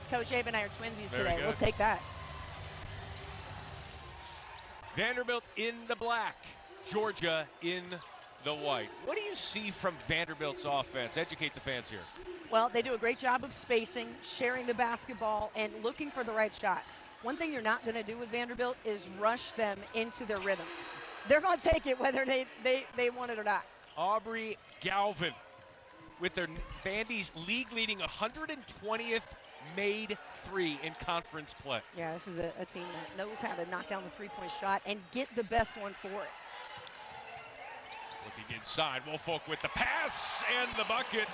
Coach Abe and I are twinsies Very today. good. We'll take that. Vanderbilt in the black, Georgia in the white. What do you see from Vanderbilt's offense? Educate the fans here. Well, they do a great job of spacing, sharing the basketball, and looking for the right shot. One thing you're not going to do with Vanderbilt is rush them into their rhythm. They're going to take it whether they want it or not. Aubrey Galvin with their Vandy's league-leading 120th made three in conference play. Yeah, this is a team that knows how to knock down the three-point shot and get the best one for it. Looking inside, Woolfolk with the pass and the bucket.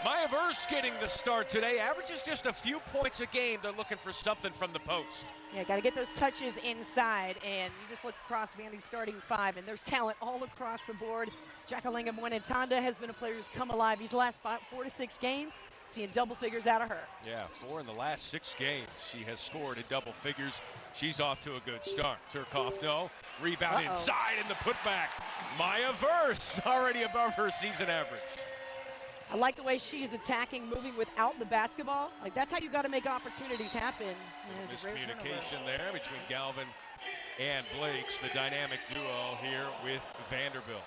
Maya Verse getting the start today. Averages just a few points a game. They're looking for something from the post. Yeah, got to get those touches inside, and you just look across Vandy's starting five, and there's talent all across the board. Jacqueline Mwenentanda has been a player who's come alive these last 4 to 6 games, seeing double figures out of her. Yeah, 4 in the last 6 games. She has scored in double figures. She's off to a good start. Turkoff, no. Rebound inside and the putback. Maya Verse already above her season average. I like the way she's attacking, moving without the basketball. Like, that's how you got to make opportunities happen. Miscommunication there between Galvin and Blakes, the dynamic duo here with Vanderbilt.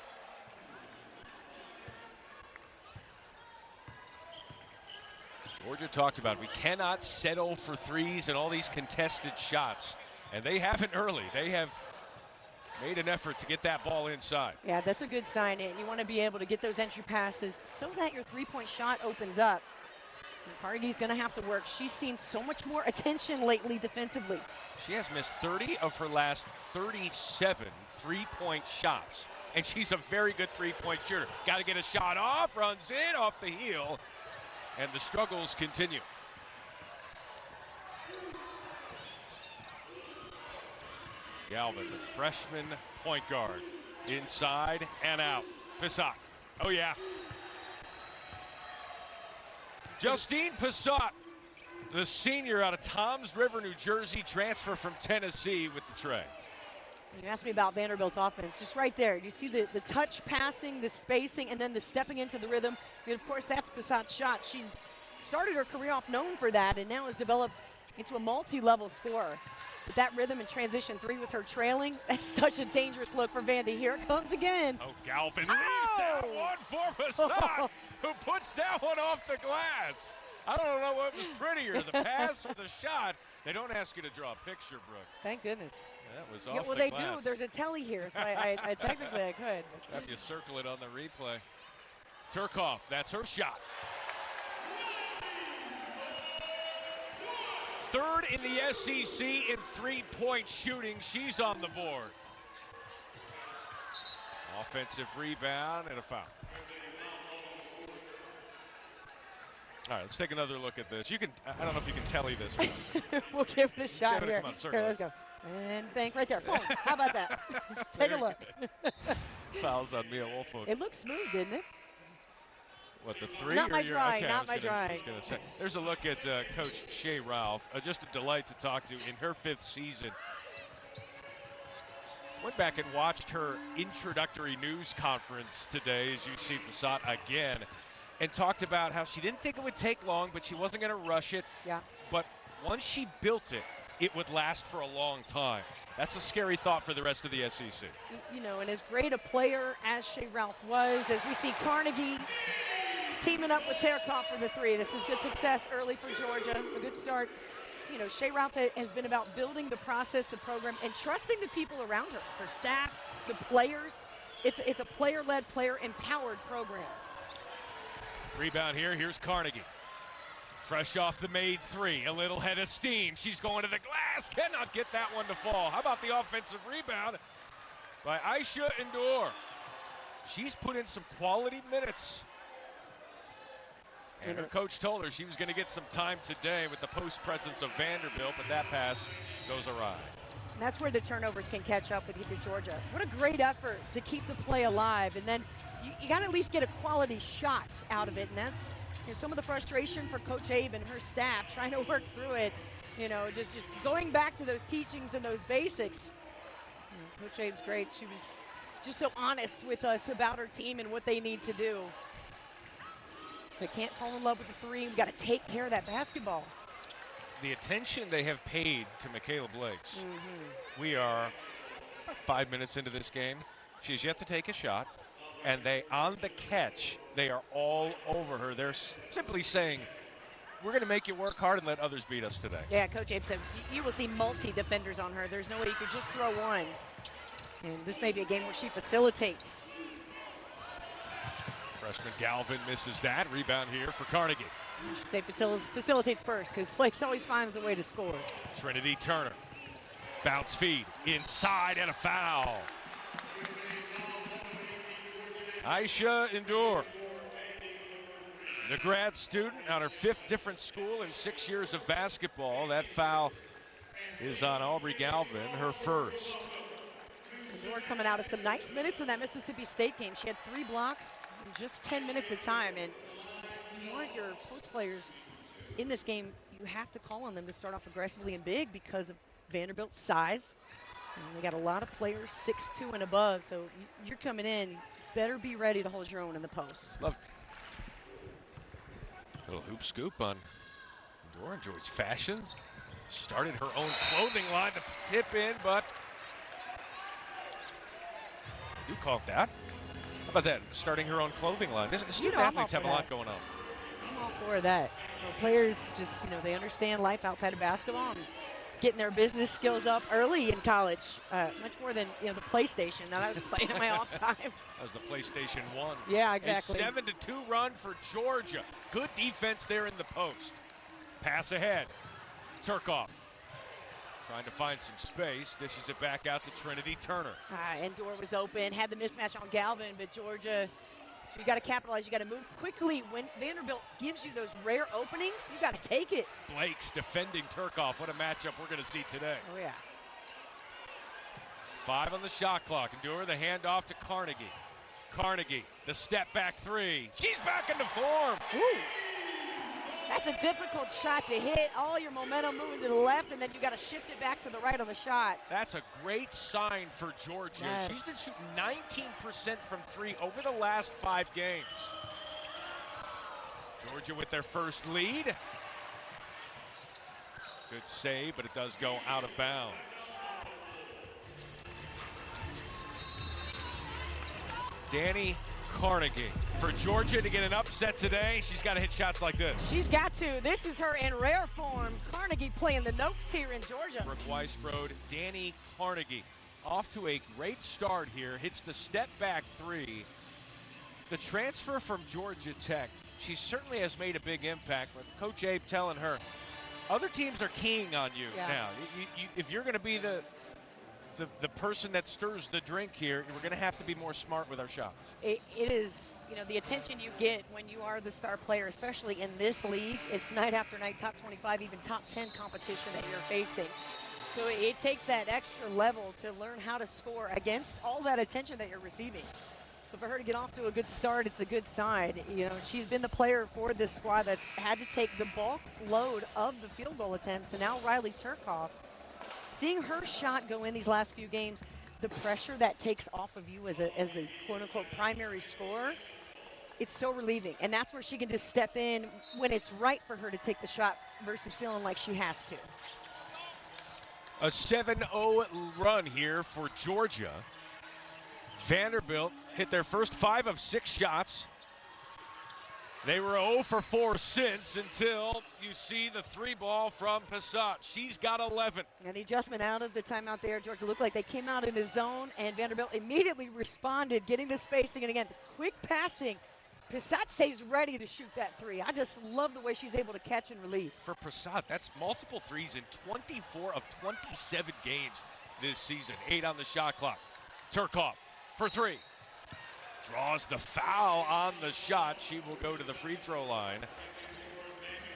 Georgia talked about we cannot settle for threes and all these contested shots, and they haven't early. They have made an effort to get that ball inside. Yeah, that's a good sign. And you want to be able to get those entry passes so that your three-point shot opens up. And Carnegie's going to have to work. She's seen so much more attention lately defensively. She has missed 30 of her last 37 three-point shots, and she's a very good three-point shooter. Got to get a shot off, runs in off the heel, and the struggles continue. Galvin, the freshman point guard, inside and out. Passat. Oh, yeah. Justine Passat, the senior out of Toms River, New Jersey, transfer from Tennessee with the tray. You asked me about Vanderbilt's offense. Just right there. You see the touch passing, the spacing, and then the stepping into the rhythm. And, of course, that's Passat's shot. She's started her career off known for that and now has developed into a multi-level scorer. But that rhythm and transition three with her trailing, that's such a dangerous look for Vandy. Here it comes again. Oh, Galvin leaves that one for Passat, who puts that one off the glass. I don't know what was prettier, the pass or the shot. They don't ask you to draw a picture, Brooke. Thank goodness. That was Yeah, off well, the they glass. do. There's a telly here, so I technically I could. Have you circle it on the replay. Turkoff, that's her shot. Third in the SEC in three-point shooting. She's on the board. Offensive rebound and a foul. All right, let's take another look at this. You can, I don't know if you can telly this. We'll give it a shot here. Come on, Here, let's go. And bank right there. Boom. How about that? Take a look. Fouls on Mia Woolfolk. It looked smooth, didn't it? What, the three? Not my okay, drawing, not my drawing. There's a look at Coach Shea Ralph. Just a delight to talk to in her 5th season. Went back and watched her introductory news conference today, as you see Passat again, and talked about how she didn't think it would take long, but she wasn't going to rush it. Yeah. But once she built it, it would last for a long time. That's a scary thought for the rest of the SEC. You know, and as great a player as Shea Ralph was, as we see Carnegie teaming up with Turkoff for the three. This is good success early for Georgia, a good start. You know, Shea Ralph has been about building the process, the program, and trusting the people around her, her staff, the players. It's a player-led, player-empowered program. Rebound here. Here's Carnegie. Fresh off the made three. A little head of steam. She's going to the glass. Cannot get that one to fall. How about the offensive rebound by Aisha Endor? She's put in some quality minutes. And her coach told her she was going to get some time today with the post presence of Vanderbilt, but that pass goes awry. And that's where the turnovers can catch up with you for Georgia. What a great effort to keep the play alive. And then you got to at least get a quality shot out of it. And that's some of the frustration for Coach Abe and her staff trying to work through it. You know, just going back to those teachings and those basics. Coach Abe's great. She was just so honest with us about her team and what they need to do. So can't fall in love with the three. We've got to take care of that basketball. the attention they have paid to Mikayla Blakes. We are 5 minutes into this game. She's yet to take a shot, and on the catch, they are all over her. They're simply saying, we're going to make you work hard and let others beat us today. Yeah, Coach Abe said you will see multi-defenders on her. There's no way you could just throw one. And this may be a game where she facilitates. Freshman Galvin misses that. Rebound here for Carnegie. I should say facilitates first, because Blakes always finds a way to score. Trinity Turner. Bounce feed inside and a foul. Aisha Endure, the grad student on her 5th different school in 6 years of basketball. That foul is on Aubrey Galvin, her first. Endure coming out of some nice minutes in that Mississippi State game. She had 3 blocks in just 10 minutes of time. And you want your post players in this game, you have to call on them to start off aggressively and big because of Vanderbilt's size. And they got a lot of players 6'2" and above, so you're coming in, you better be ready to hold your own in the post. Love little hoop scoop on Endure. Enjoys fashion. Started her own clothing line to tip in, but you called that. How about that? Starting her own clothing line. Student athletes have a lot going on. I'm all for that. Players just, they understand life outside of basketball and getting their business skills up early in college, much more than the PlayStation that I was playing in my off time. That was the PlayStation 1. Yeah, exactly. A 7-2 run for Georgia. Good defense there in the post. Pass ahead. Turkoff trying to find some space. Dishes it back out to Trinity Turner. Endure was open, had the mismatch on Galvin, but Georgia, so you got to capitalize. You got to move quickly. When Vanderbilt gives you those rare openings, you got to take it. Blake's defending Turkoff. What a matchup we're going to see today. Oh, yeah. 5 on the shot clock. Endure the handoff to Carnegie. Carnegie, the step back 3. She's back into form. Ooh. That's a difficult shot to hit. All your momentum moving to the left, and then you got to shift it back to the right on the shot. That's a great sign for Georgia. Yes. She's been shooting 19% from 3 over the last 5 games. Georgia with their first lead. Good save, but it does go out of bounds. Dani Carnegie. For Georgia to get an upset today, she's got to hit shots like this. She's got to. This is her in rare form. Carnegie playing the notes here in Georgia. Brooke Weisbrod, Dani Carnegie off to a great start here. Hits the step back 3. The transfer from Georgia Tech, she certainly has made a big impact. But Coach Abe telling her, other teams are keying on you now. If you're going to be the person that stirs the drink here, we're going to have to be more smart with our shots. It is, the attention you get when you are the star player, especially in this league. It's night after night, top 25, even top 10 competition that you're facing. So it takes that extra level to learn how to score against all that attention that you're receiving. So for her to get off to a good start, it's a good sign. She's been the player for this squad that's had to take the bulk load of the field goal attempts, and now Riley Turkoff. Seeing her shot go in these last few games, the pressure that takes off of you as the quote-unquote primary scorer, it's so relieving. And that's where she can just step in when it's right for her to take the shot versus feeling like she has to. A 7-0 run here for Georgia. Vanderbilt hit their first 5 of 6 shots. They were 0 for 4 since until you see the 3 ball from Passat. She's got 11. And the adjustment out of the timeout there, Georgia looked like they came out in a zone, and Vanderbilt immediately responded, getting the spacing. And again, quick passing. Passat stays ready to shoot that 3. I just love the way she's able to catch and release. For Passat, that's multiple threes in 24 of 27 games this season. 8 on the shot clock. Turkoff for 3. Draws the foul on the shot. She will go to the free throw line.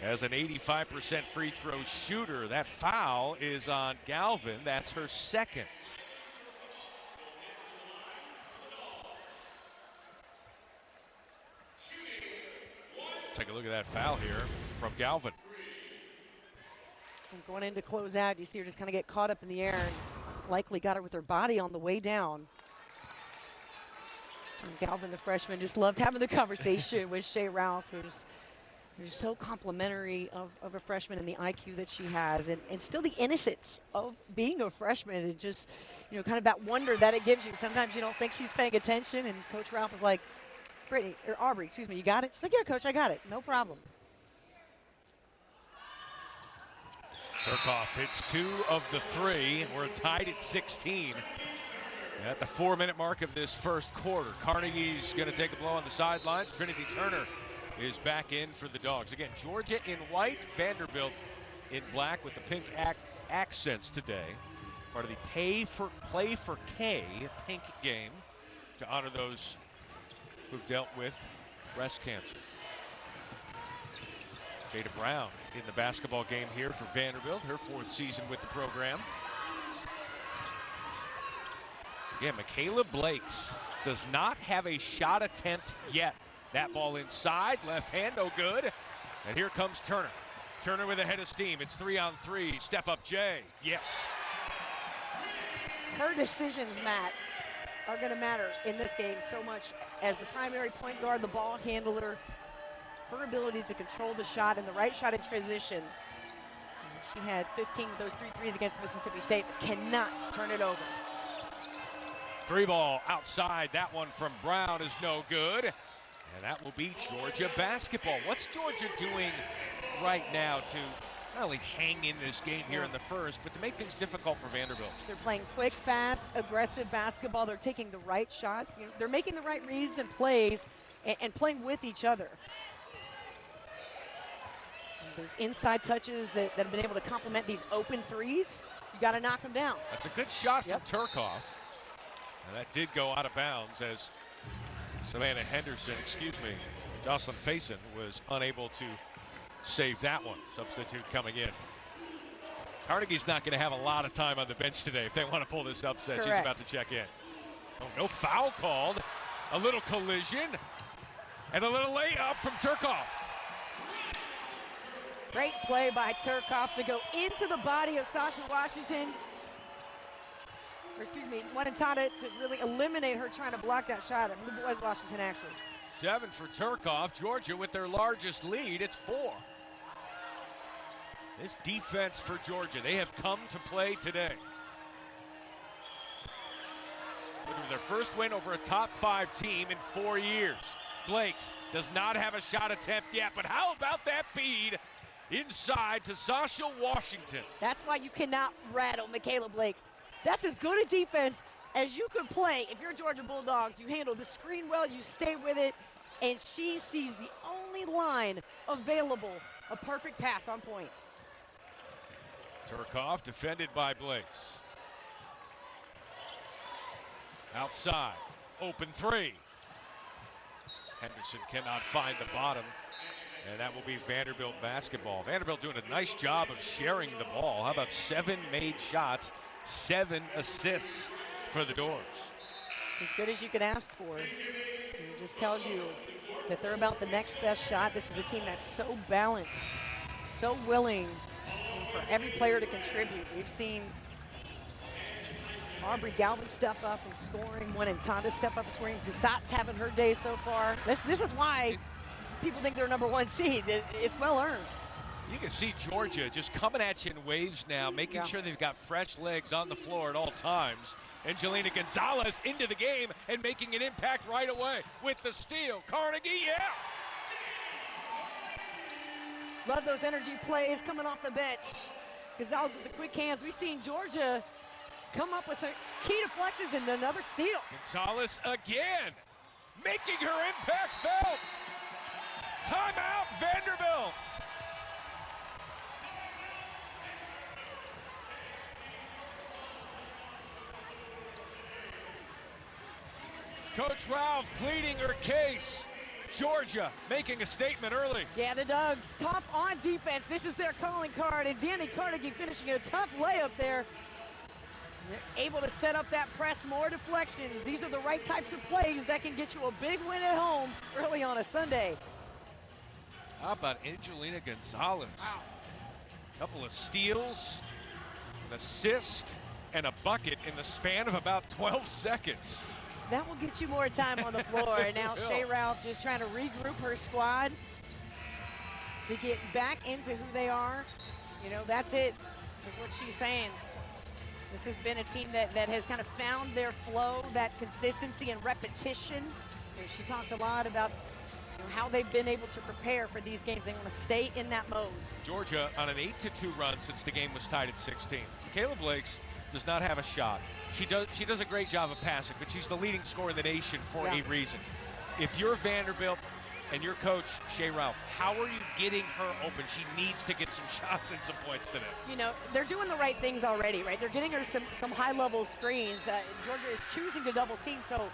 As an 85% free throw shooter, that foul is on Galvin. That's her second. Take a look at that foul here from Galvin. And going in to close out, you see her just kind of get caught up in the air and likely got her with her body on the way down. And Galvin, the freshman, just loved having the conversation with Shea Ralph, who's They're so complimentary of a freshman and the IQ that she has, and still the innocence of being a freshman, and just, kind of that wonder that it gives you. Sometimes you don't think she's paying attention, and Coach Ralph was like, Aubrey, excuse me, you got it? She's like, yeah, Coach, I got it. No problem. Turcoff hits 2 of the 3. We're tied at 16. At the 4-minute mark of this first quarter, Carnegie's going to take a blow on the sidelines. Trinity Turner is back in for the Dogs. Again, Georgia in white, Vanderbilt in black with the pink accents today. Part of the Play for K pink game to honor those who've dealt with breast cancer. Jada Brown in the basketball game here for Vanderbilt, her 4th season with the program. Yeah, Mikayla Blakes does not have a shot attempt yet. That ball inside, left hand, no good. And here comes Turner. Turner with a head of steam. It's 3-on-3. Step up, Jay. Yes. Her decisions, Matt, are going to matter in this game so much as the primary point guard, the ball handler. Her ability to control the shot and the right shot in transition. She had 15 of those 3 threes against Mississippi State, but cannot turn it over. 3 ball outside. That one from Brown is no good. And that will be Georgia basketball. What's Georgia doing right now to not only hang in this game here in the first, but to make things difficult for Vanderbilt? They're playing quick, fast, aggressive basketball. They're taking the right shots. They're making the right reads and plays and playing with each other. And those inside touches that have been able to complement these open threes, you got to knock them down. That's a good shot from Turcoff. And that did go out of bounds as Savannah Henderson, Jocelyn Faison was unable to save that one. Substitute coming in. Carnegie's not going to have a lot of time on the bench today if they want to pull this upset. Correct. She's about to check in. Oh, no foul called. A little collision and a little layup from Turcoff. Great play by Turcoff to go into the body of Sacha Washington. Wanted Tata to really eliminate her trying to block that shot. I believe it was Washington, actually. 7 for Turcoff. Georgia with their largest lead. It's 4. This defense for Georgia, they have come to play today. Looking for their first win over a top 5 team in 4 years. Blakes does not have a shot attempt yet, but how about that feed inside to Sacha Washington? That's why you cannot rattle Mikayla Blakes. That's as good a defense as you could play. If you're Georgia Bulldogs, you handle the screen well, you stay with it, and she sees the only line available, a perfect pass on point. Turcoff defended by Blakes. Outside, open 3. Henderson cannot find the bottom, and that will be Vanderbilt basketball. Vanderbilt doing a nice job of sharing the ball. How about 7 made shots? 7 assists for the Doors. It's as good as you could ask for. It just tells you that they're about the next best shot. This is a team that's so balanced, so willing for every player to contribute. We've seen Aubrey Galvin step up and scoring, one and Tonda step up and scoring. Casat's having her day so far. This is why people think they're number 1 seed. It's well earned. You can see Georgia just coming at you in waves now, making sure they've got fresh legs on the floor at all times. Angelina Gonzalez into the game and making an impact right away with the steal. Carnegie, Love those energy plays coming off the bench. Gonzalez with the quick hands. We've seen Georgia come up with some key deflections and another steal. Gonzalez again, making her impact felt. Timeout, Vanderbilt. Coach Ralph pleading her case. Georgia making a statement early. Yeah, the Dogs tough on defense. This is their calling card, and Dani Carnegie finishing a tough layup there. They're able to set up that press, more deflections. These are the right types of plays that can get you a big win at home early on a Sunday. How about Angelina Gonzalez? Wow. Couple of steals, an assist, and a bucket in the span of about 12 seconds. That will get you more time on the floor. And now Shea Ralph just trying to regroup her squad. to get back into who they are. You know, that's it, is what she's saying. This has been a team that has kind of found their flow, that consistency and repetition. And she talked a lot about how they've been able to prepare for these games. They want to stay in that mode. Georgia on an 8-2 run since the game was tied at 16. Mikayla Blakes does not have a shot. She does a great job of passing, but she's the leading scorer in the nation for a reason. If you're Vanderbilt and your coach, Shea Ralph, how are you getting her open? She needs to get some shots and some points today. You know, they're doing the right things already, right? They're getting her some high-level screens. Georgia is choosing to double team, so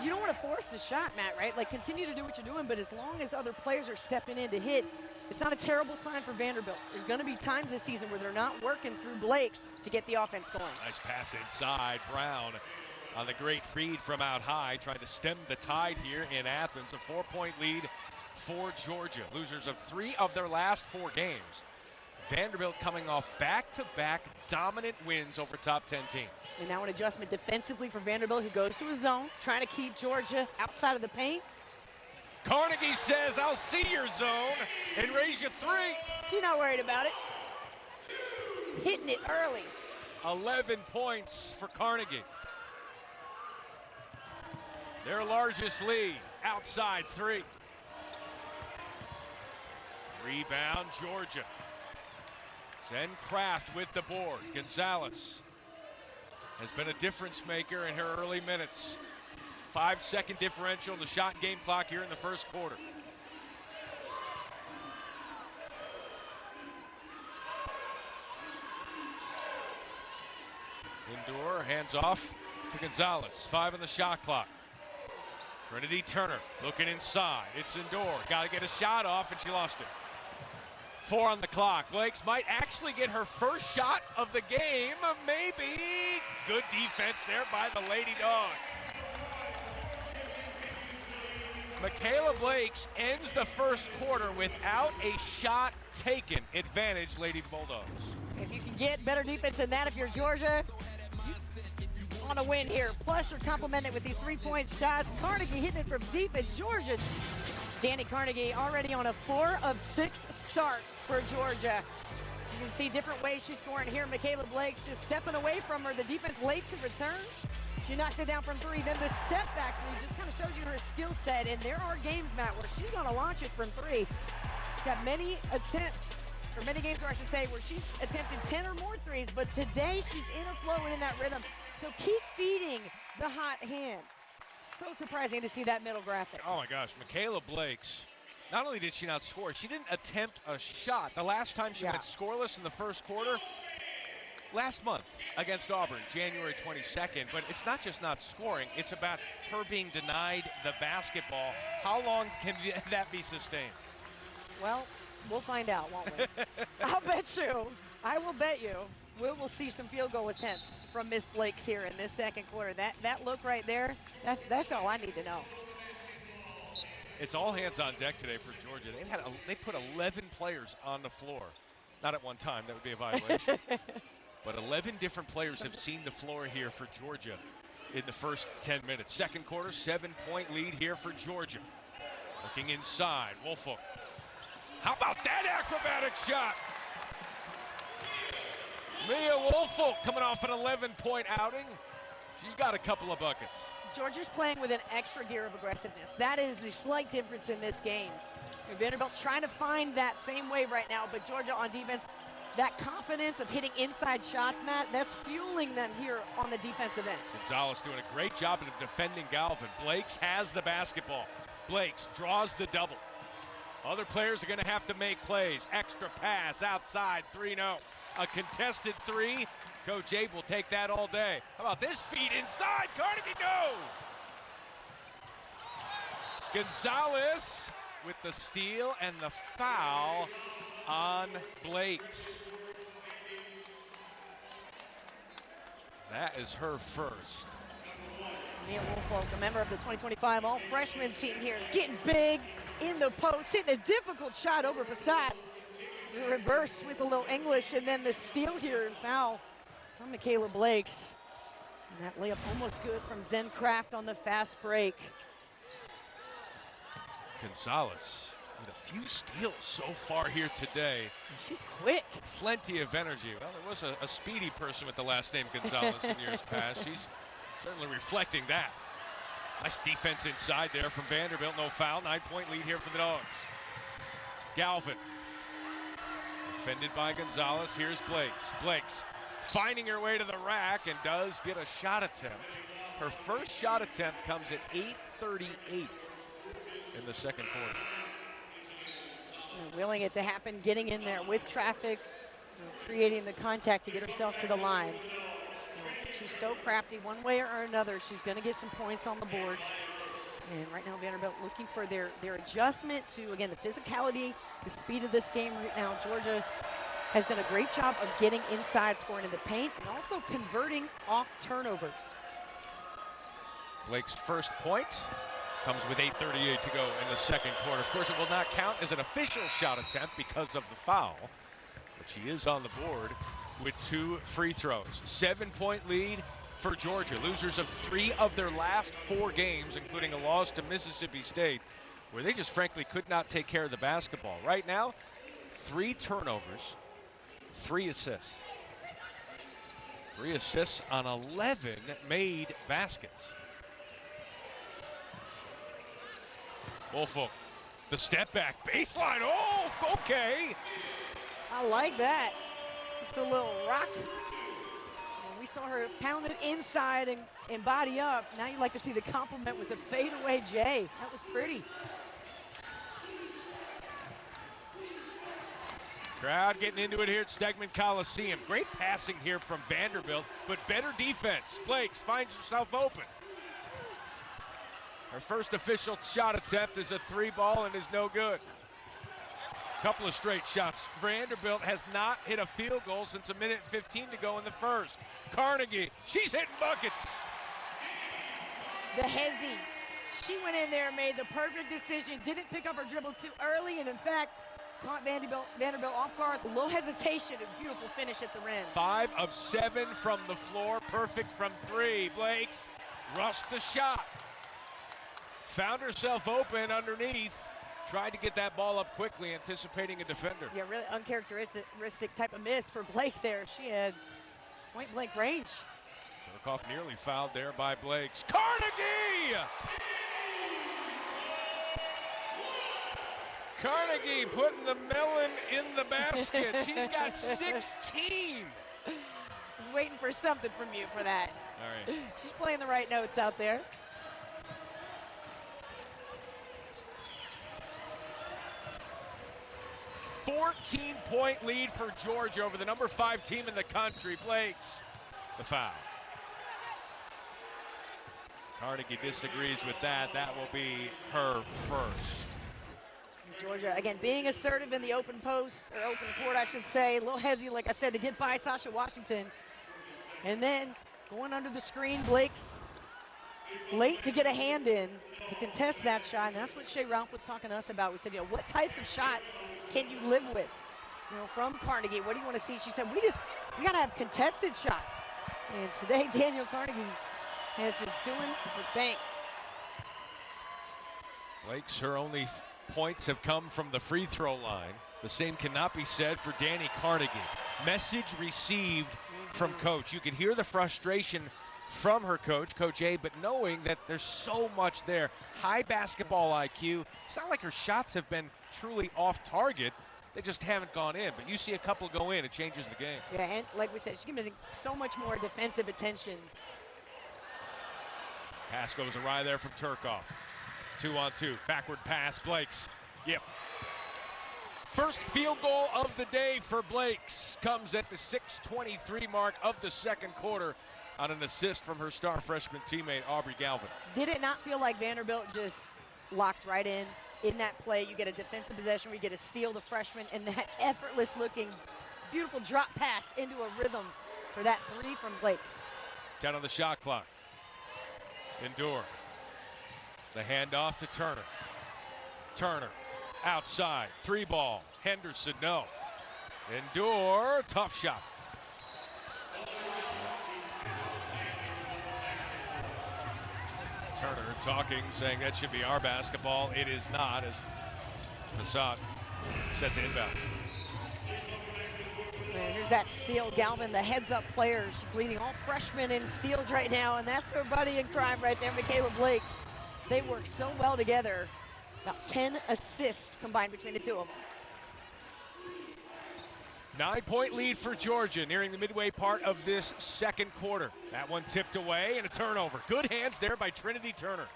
you don't want to force the shot, Matt, right? Like, continue to do what you're doing, but as long as other players are stepping in to hit, it's not a terrible sign for Vanderbilt. There's going to be times this season where they're not working through Blakes to get the offense going. Nice pass inside. Brown on the great feed from out high, trying to stem the tide here in Athens. A 4-point lead for Georgia. Losers of 3 of their last 4 games. Vanderbilt coming off back-to-back dominant wins over top 10 teams. And now an adjustment defensively for Vanderbilt, who goes to a zone, trying to keep Georgia outside of the paint. Carnegie says, I'll see your zone and raise you 3. She's not worried about it. Hitting it early. 11 points for Carnegie. Their largest lead, outside 3. Rebound, Georgia. Zen Kraft with the board. Gonzalez has been a difference maker in her early minutes. 5-second differential in the shot game clock here in the first quarter. Lindor hands off to Gonzalez. 5 on the shot clock. Trinity Turner looking inside. It's Lindor. Got to get a shot off, and she lost it. 4 on the clock. Blakes might actually get her first shot of the game. Maybe. Good defense there by the Lady Dogs. Mikayla Blakes ends the first quarter without a shot taken. Advantage, Lady Bulldogs. If you can get better defense than that, if you're Georgia, you want to win here. Plus, you're complimented with these 3-point shots. Carnegie hitting it from deep in Georgia. Dani Carnegie already on a 4 of 6 start for Georgia. You can see different ways she's scoring here. Mikayla Blakes just stepping away from her. The defense late to return. She knocks it down from 3. Then the step back three just kind of shows you her skill set. And there are games, Matt, where she's going to launch it from 3. She's got many attempts, or many games where I should say, where she's attempted 10 or more threes. But today she's in a flow and in that rhythm. So keep feeding the hot hand. So surprising to see that middle graphic. Oh my gosh, Mikayla Blakes, not only did she not score, she didn't attempt a shot. The last time she went scoreless in the first quarter, last month against Auburn, January 22nd. But it's not just not scoring, it's about her being denied the basketball. How long can that be sustained? Well, we'll find out, won't we? I'll bet you, I will bet you, we'll see some field goal attempts from Miss Blakes here in this second quarter. That look right there, that's all I need to know. It's all hands on deck today for Georgia. They put 11 players on the floor. Not at one time, that would be a violation. But 11 different players have seen the floor here for Georgia in the first 10 minutes. Second quarter, 7-point lead here for Georgia. Looking inside, Woolfolk. How about that acrobatic shot? Mia Woolfolk coming off an 11-point outing. She's got a couple of buckets. Georgia's playing with an extra gear of aggressiveness. That is the slight difference in this game. Vanderbilt trying to find that same wave right now, but Georgia on defense, that confidence of hitting inside shots, Matt, that's fueling them here on the defensive end. Gonzalez doing a great job of defending Galvin. Blakes has the basketball. Blakes draws the double. Other players are going to have to make plays. Extra pass outside, 3-0. A contested 3. Coach Abe will take that all day. How about this feed inside? Carnegie, no! Gonzalez with the steal and the foul on Blakes. That is her first. Mia Woolfolk, a member of the 2025 all-freshman team here, getting big in the post, hitting a difficult shot over Passat. Reverse with a little English, and then the steal here and foul from Mikayla Blakes. And that layup almost good from Zen Kraft on the fast break. Gonzalez with a few steals so far here today. She's quick. Plenty of energy. Well, there was a speedy person with the last name Gonzalez in years past. She's certainly reflecting that. Nice defense inside there from Vanderbilt. No foul. 9-point lead here for the Dogs. Galvin. Defended by Gonzalez. Here's Blakes. Blakes finding her way to the rack and does get a shot attempt. Her first shot attempt comes at 8:38 in the second quarter. Willing it to happen, getting in there with traffic, creating the contact to get herself to the line. She's so crafty one way or another. She's going to get some points on the board. And right now Vanderbilt looking for their adjustment to, again, the physicality, the speed of this game right now. Georgia has done a great job of getting inside, scoring in the paint, and also converting off turnovers. Blake's first point comes with 8:38 to go in the second quarter. Of course, it will not count as an official shot attempt because of the foul, but she is on the board with 2 free throws. 7-point lead for Georgia. Losers of 3 of their last 4 games, including a loss to Mississippi State, where they just frankly could not take care of the basketball. Right now, 3 turnovers, 3 assists. 3 assists on 11 made baskets. Woolfolk, the step back, baseline, oh, okay. I like that. Just a little rocket. And we saw her pound it inside and body up. Now you'd like to see the compliment with the fadeaway J. That was pretty. Crowd getting into it here at Stegeman Coliseum. Great passing here from Vanderbilt, but better defense. Blakes finds herself open. Her first official shot attempt is a 3-ball and is no good. Couple of straight shots. Vanderbilt has not hit a field goal since 1:15 to go in the first. Carnegie, she's hitting buckets. The hezzy. She went in there and made the perfect decision. Didn't pick up her dribble too early, and in fact, caught Vanderbilt off guard. Low hesitation, a beautiful finish at the rim. 5 of 7 from the floor, perfect from 3. Blakes rushed the shot. Found herself open underneath. Tried to get that ball up quickly, anticipating a defender. Yeah, really uncharacteristic type of miss for Blakes there. She had point-blank range. Turkoff nearly fouled there by Blakes. Carnegie! Carnegie putting the melon in the basket. She's got 16. Waiting for something from you for that. All right. She's playing the right notes out there. 14-point lead for Georgia over the number 5 team in the country. Blakes, the foul. Carnegie disagrees with that. That will be her first. Georgia, again, being assertive in the open post, or open court, I should say. A little hezzy, like I said, to get by Sacha Washington. And then going under the screen, Blakes late to get a hand in to contest that shot. And that's what Shea Ralph was talking to us about. We said, what types of shots can you live with? From Carnegie, what do you want to see? She said, we got to have contested shots. And today, Daniel Carnegie is just doing her thing. Blakes, her only points have come from the free throw line. The same cannot be said for Dani Carnegie. Message received from coach. You can hear the frustration from her coach, Coach A, but knowing that there's so much there. High basketball IQ. It's not like her shots have been truly off target. They just haven't gone in. But you see a couple go in, it changes the game. Yeah, and like we said, she's giving so much more defensive attention. Pass goes awry there from Turkoff. 2-on-2, backward pass, Blakes. Yep. First field goal of the day for Blakes comes at the 6:23 mark of the second quarter on an assist from her star freshman teammate, Aubrey Galvin. Did it not feel like Vanderbilt just locked right in that play? You get a defensive possession where you get to steal the freshman, and that effortless looking, beautiful drop pass into a rhythm for that 3 from Blakes. 10 on the shot clock. Endure. The handoff to Turner. Turner outside, 3-ball. Henderson, no. Endure, tough shot. Turner talking, saying that should be our basketball. It is not, as Assad sets it inbound. And here's that steal. Galvin, the heads-up player. She's leading all freshmen in steals right now, and that's her buddy in crime right there, Mikayla Blakes. They work so well together. About 10 assists combined between the two of them. 9-point lead for Georgia nearing the midway part of this second quarter. That one tipped away and a turnover. Good hands there by Trinity Turner.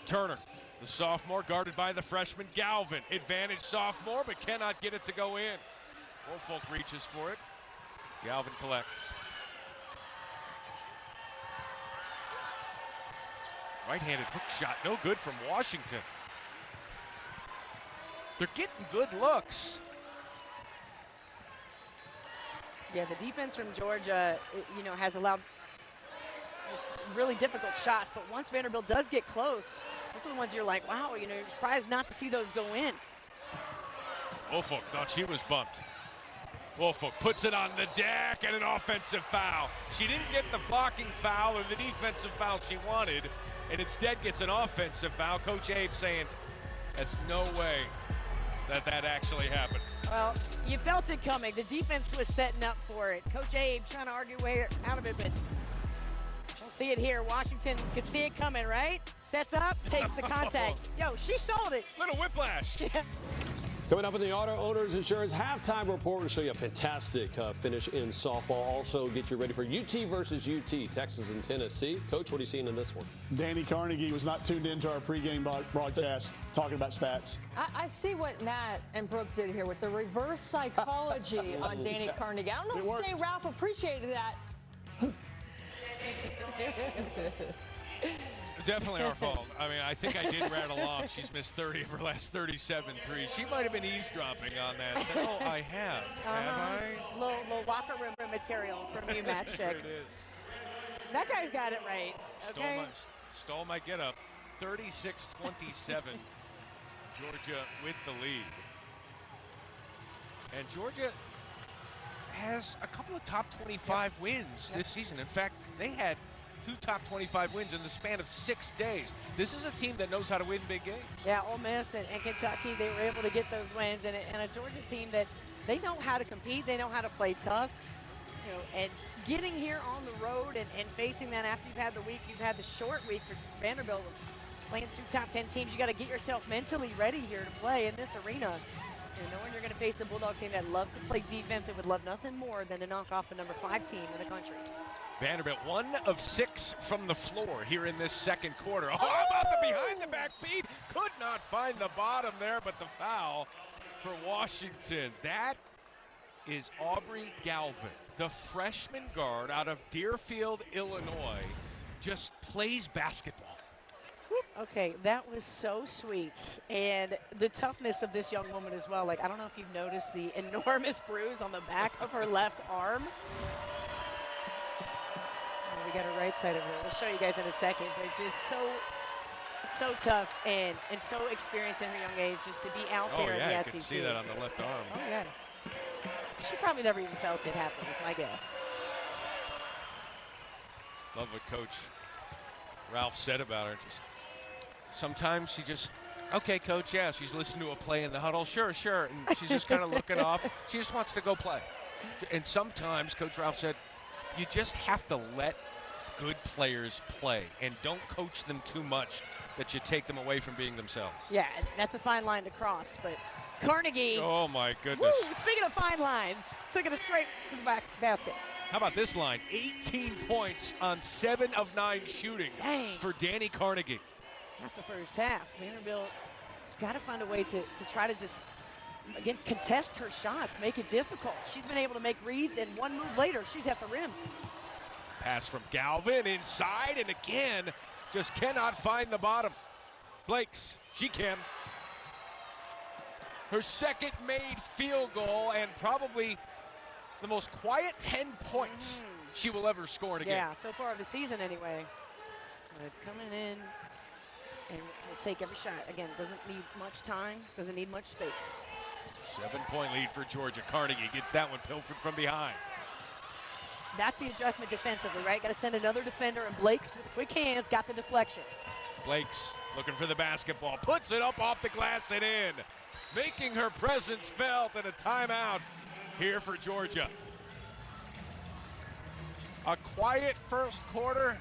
Turner, the sophomore, guarded by the freshman Galvin. Advantage sophomore, but cannot get it to go in. Woolfolk reaches for it. Galvin collects. Right-handed hook shot, no good from Washington. They're getting good looks. Yeah, the defense from Georgia, has allowed just really difficult shots. But once Vanderbilt does get close, those are the ones you're like, wow, you're surprised not to see those go in. Woolfolk thought she was bumped. Woolfolk puts it on the deck and an offensive foul. She didn't get the blocking foul or the defensive foul she wanted, and instead gets an offensive foul. Coach Abe saying, that's no way that actually happened. Well, you felt it coming. The defense was setting up for it. Coach Abe trying to argue way out of it, but we'll see it here. Washington could see it coming, right? Sets up, takes the contact. Yo, she sold it. Little whiplash. Coming up in the Auto Owners Insurance halftime report, we'll show you a fantastic finish in softball. Also get you ready for UT versus UT, Texas and Tennessee. Coach, what are you seeing in this one? Dani Carnegie was not tuned into our pregame broadcast talking about stats. I see what Matt and Brooke did here with the reverse psychology on Dani Carnegie. I don't know if Jay Ralph appreciated that. Definitely our fault. I mean, I think I did rattle off. She's missed 30 of her last 37 threes. She might have been eavesdropping on that. Said, oh, I have. Have I? Little locker room materials from you, Matt Schick. There it is. That guy's got it right. Okay. Stole my get up. 36-27. Georgia with the lead. And Georgia has a couple of top 25 wins this season. In fact, they had 2 top 25 wins in the span of 6 days. This is a team that knows how to win big games. Yeah, Ole Miss and Kentucky, they were able to get those wins, and a Georgia team that they know how to compete, they know how to play tough, and getting here on the road and facing that after you've had the week, you've had the short week for Vanderbilt, playing 2 top 10 teams, you got to get yourself mentally ready here to play in this arena. Knowing you're going to face a Bulldog team that loves to play defense and would love nothing more than to knock off the number 5 team in the country. Vanderbilt 1 of 6 from the floor here in this second quarter. Oh, how about the behind the back feed? Could not find the bottom there, but the foul for Washington. That is Aubrey Galvin, the freshman guard out of Deerfield, Illinois, just plays basketball. Okay, that was so sweet. And the toughness of this young woman as well. Like, I don't know if you've noticed the enormous bruise on the back of her left arm. We got her right side of her. We'll show you guys in a second. But just so tough and so experienced in her young age just to be out there in the SEC. You can see that on the left arm. Oh, yeah. She probably never even felt it happen, is my guess. Love what Coach Ralph said about her. Just sometimes she just, okay, Coach, yeah, she's listening to a play in the huddle. Sure. And she's just kind of looking off. She just wants to go play. And sometimes, Coach Ralph said, you just have to let good players play and don't coach them too much that you take them away from being themselves. Yeah, that's a fine line to cross, but Carnegie. Oh, my goodness. Woo, speaking of fine lines, took it straight to the basket. How about this line? 18 points on 7 of 9 shooting for Dani Carnegie. That's the first half. Vanderbilt has got to find a way to try to just, again, contest her shots, make it difficult. She's been able to make reads, and one move later, she's at the rim. Pass from Galvin inside, and again, just cannot find the bottom. Blakes, she can. Her second made field goal, and probably the most quiet 10 points she will ever score in a game. Yeah, so far of the season anyway. But coming in, and will take every shot. Again, doesn't need much time, doesn't need much space. 7-point lead for Georgia. Carnegie gets that one pilfered from behind. That's the adjustment defensively, right? Got to send another defender, and Blakes with quick hands got the deflection. Blakes looking for the basketball, puts it up off the glass and in, making her presence felt, and a timeout here for Georgia. A quiet first quarter.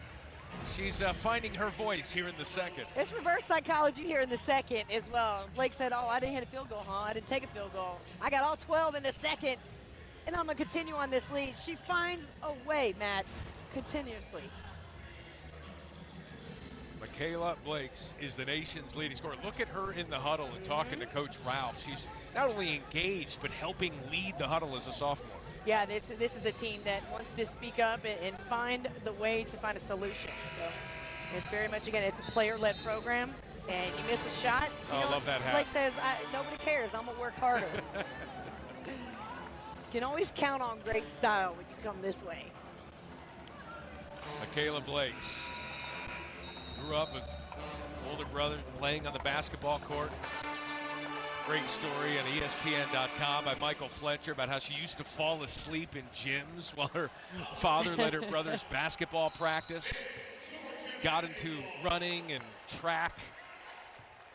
She's finding her voice here in the second. It's reverse psychology here in the second as well. Blake said, oh, I didn't hit a field goal, huh? I didn't take a field goal. I got all 12 in the second, and I'm going to continue on this lead. She finds a way, Matt, continuously. Mikayla Blakes is the nation's leading scorer. Look at her in the huddle and talking to Coach Ralph. She's not only engaged, but helping lead the huddle as a sophomore. Yeah, this is a team that wants to speak up and find the way to find a solution. So it's very much, again, it's a player-led program, and you miss a shot. I love that hat. Blake says, nobody cares. I'm going to work harder. You can always count on great style when you come this way. Mikayla Blakes grew up with older brother playing on the basketball court. Great story on ESPN.com by Michael Fletcher about how she used to fall asleep in gyms while her father led her brother's basketball practice. Got into running and track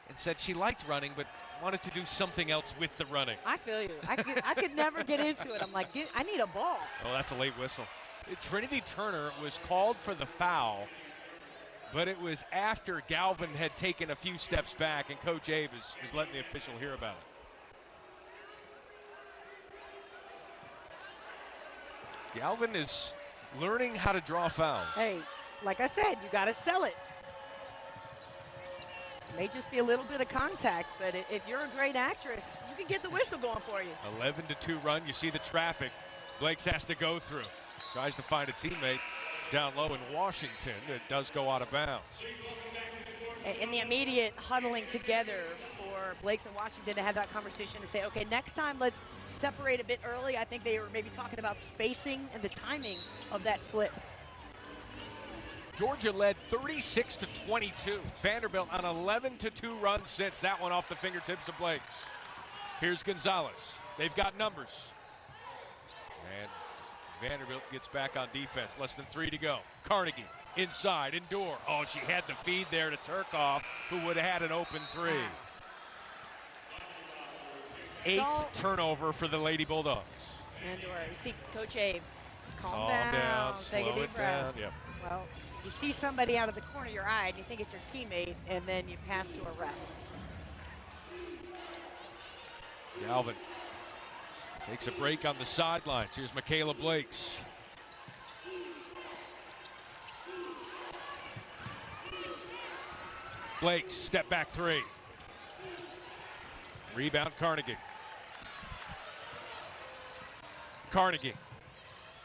and said she liked running but wanted to do something else with the running. I feel you. I could never get into it. I'm like, I need a ball. Oh, that's a late whistle. Trinity Turner was called for the foul, but it was after Galvin had taken a few steps back, and Coach Abe is letting the official hear about it. Galvin is learning how to draw fouls. Hey, like I said, you got to sell it. May just be a little bit of contact, but if you're a great actress, you can get the whistle going for you. 11-2 run. You see the traffic Blakes has to go through. Tries to find a teammate down low in Washington. It does go out of bounds. In the immediate huddling together for Blakes and Washington to have that conversation and say, okay, next time let's separate a bit early. I think they were maybe talking about spacing and the timing of that slip. Georgia led 36-22. Vanderbilt on 11-2 run since that one off the fingertips of Blakes. Here's Gonzalez. They've got numbers. And Vanderbilt gets back on defense. Less than 3 to go. Carnegie inside, indoor. Oh, she had the feed there to Turkoff, who would have had an open three. Eighth turnover for the Lady Bulldogs. Indoor. You see Coach Abe. Calm down. Take a deep breath. Yep. Well, you see somebody out of the corner of your eye, and you think it's your teammate, and then you pass to a ref. Galvin takes a break on the sidelines. Here's Mikayla Blakes. Blakes, step back three. Rebound, Carnegie. Carnegie.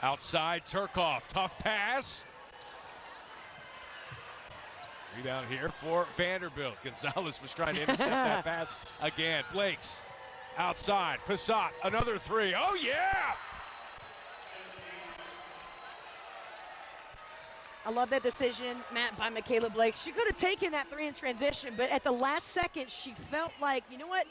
Outside, Turkoff. Tough pass. Rebound here for Vanderbilt. Gonzalez was trying to intercept that pass again. Blakes. Outside, Passat, another three. Oh, yeah! I love that decision, Matt, by Mikayla Blakes. She could have taken that three in transition, but at the last second, she felt like, you know what?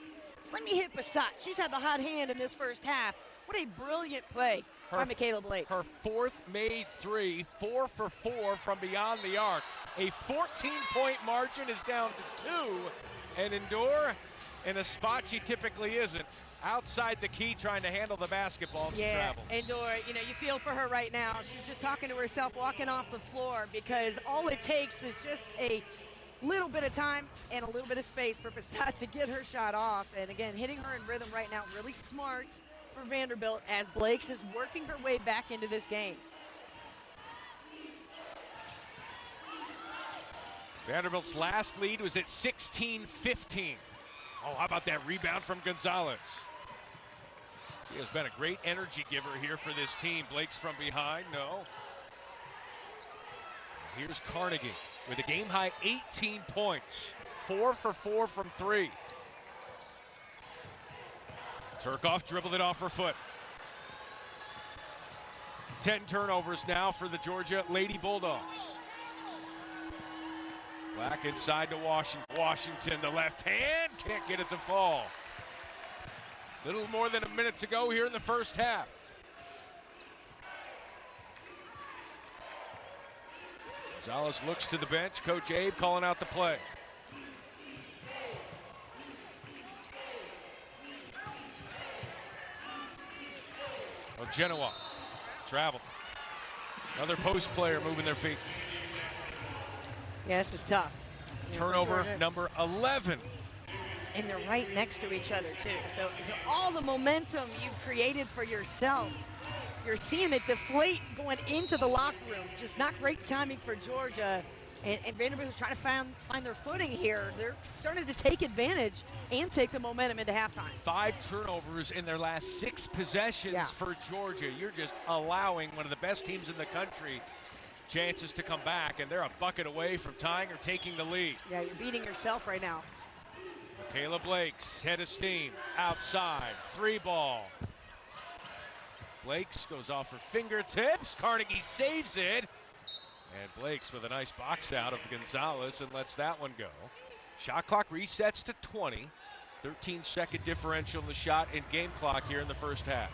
Let me hit Passat. She's had the hot hand in this first half. What a brilliant play by Mikayla Blakes. Her fourth made three, 4 for 4 from beyond the arc. A 14-point margin is down to 2, and Endor in a spot she typically isn't, outside the key trying to handle the basketball as she travels. Endor, you know, you feel for her right now. She's just talking to herself, walking off the floor, because all it takes is just a little bit of time and a little bit of space for Passat to get her shot off. And again, hitting her in rhythm right now, really smart for Vanderbilt as Blakes is working her way back into this game. Vanderbilt's last lead was at 16-15. Oh, how about that rebound from Gonzalez? She has been a great energy giver here for this team. Blakes from behind, no. Here's Carnegie with a game-high 18 points. 4 for 4 from 3. Turkoff dribbled it off her foot. 10 turnovers now for the Georgia Lady Bulldogs. Back inside to Washington. Washington, the left hand, can't get it to fall. Little more than a minute to go here in the first half. Gonzalez looks to the bench. Coach Abe calling out the play. Oh, Genoa, travel. Another post player moving their feet. Yeah, this is tough. Turnover number 11. And they're right next to each other, too. So all the momentum you created for yourself, you're seeing it deflate going into the locker room. Just not great timing for Georgia. And Vanderbilt is trying to find their footing here. They're starting to take advantage and take the momentum into halftime. 5 turnovers in their last 6 possessions for Georgia. You're just allowing one of the best teams in the country chances to come back, and they're a bucket away from tying or taking the lead. Yeah, you're beating yourself right now. Mikayla Blakes, head of steam, outside, 3 ball. Blakes goes off her fingertips. Carnegie saves it. And Blakes with a nice box out of Gonzalez and lets that one go. Shot clock resets to 20. 13-second differential in the shot and game clock here in the first half.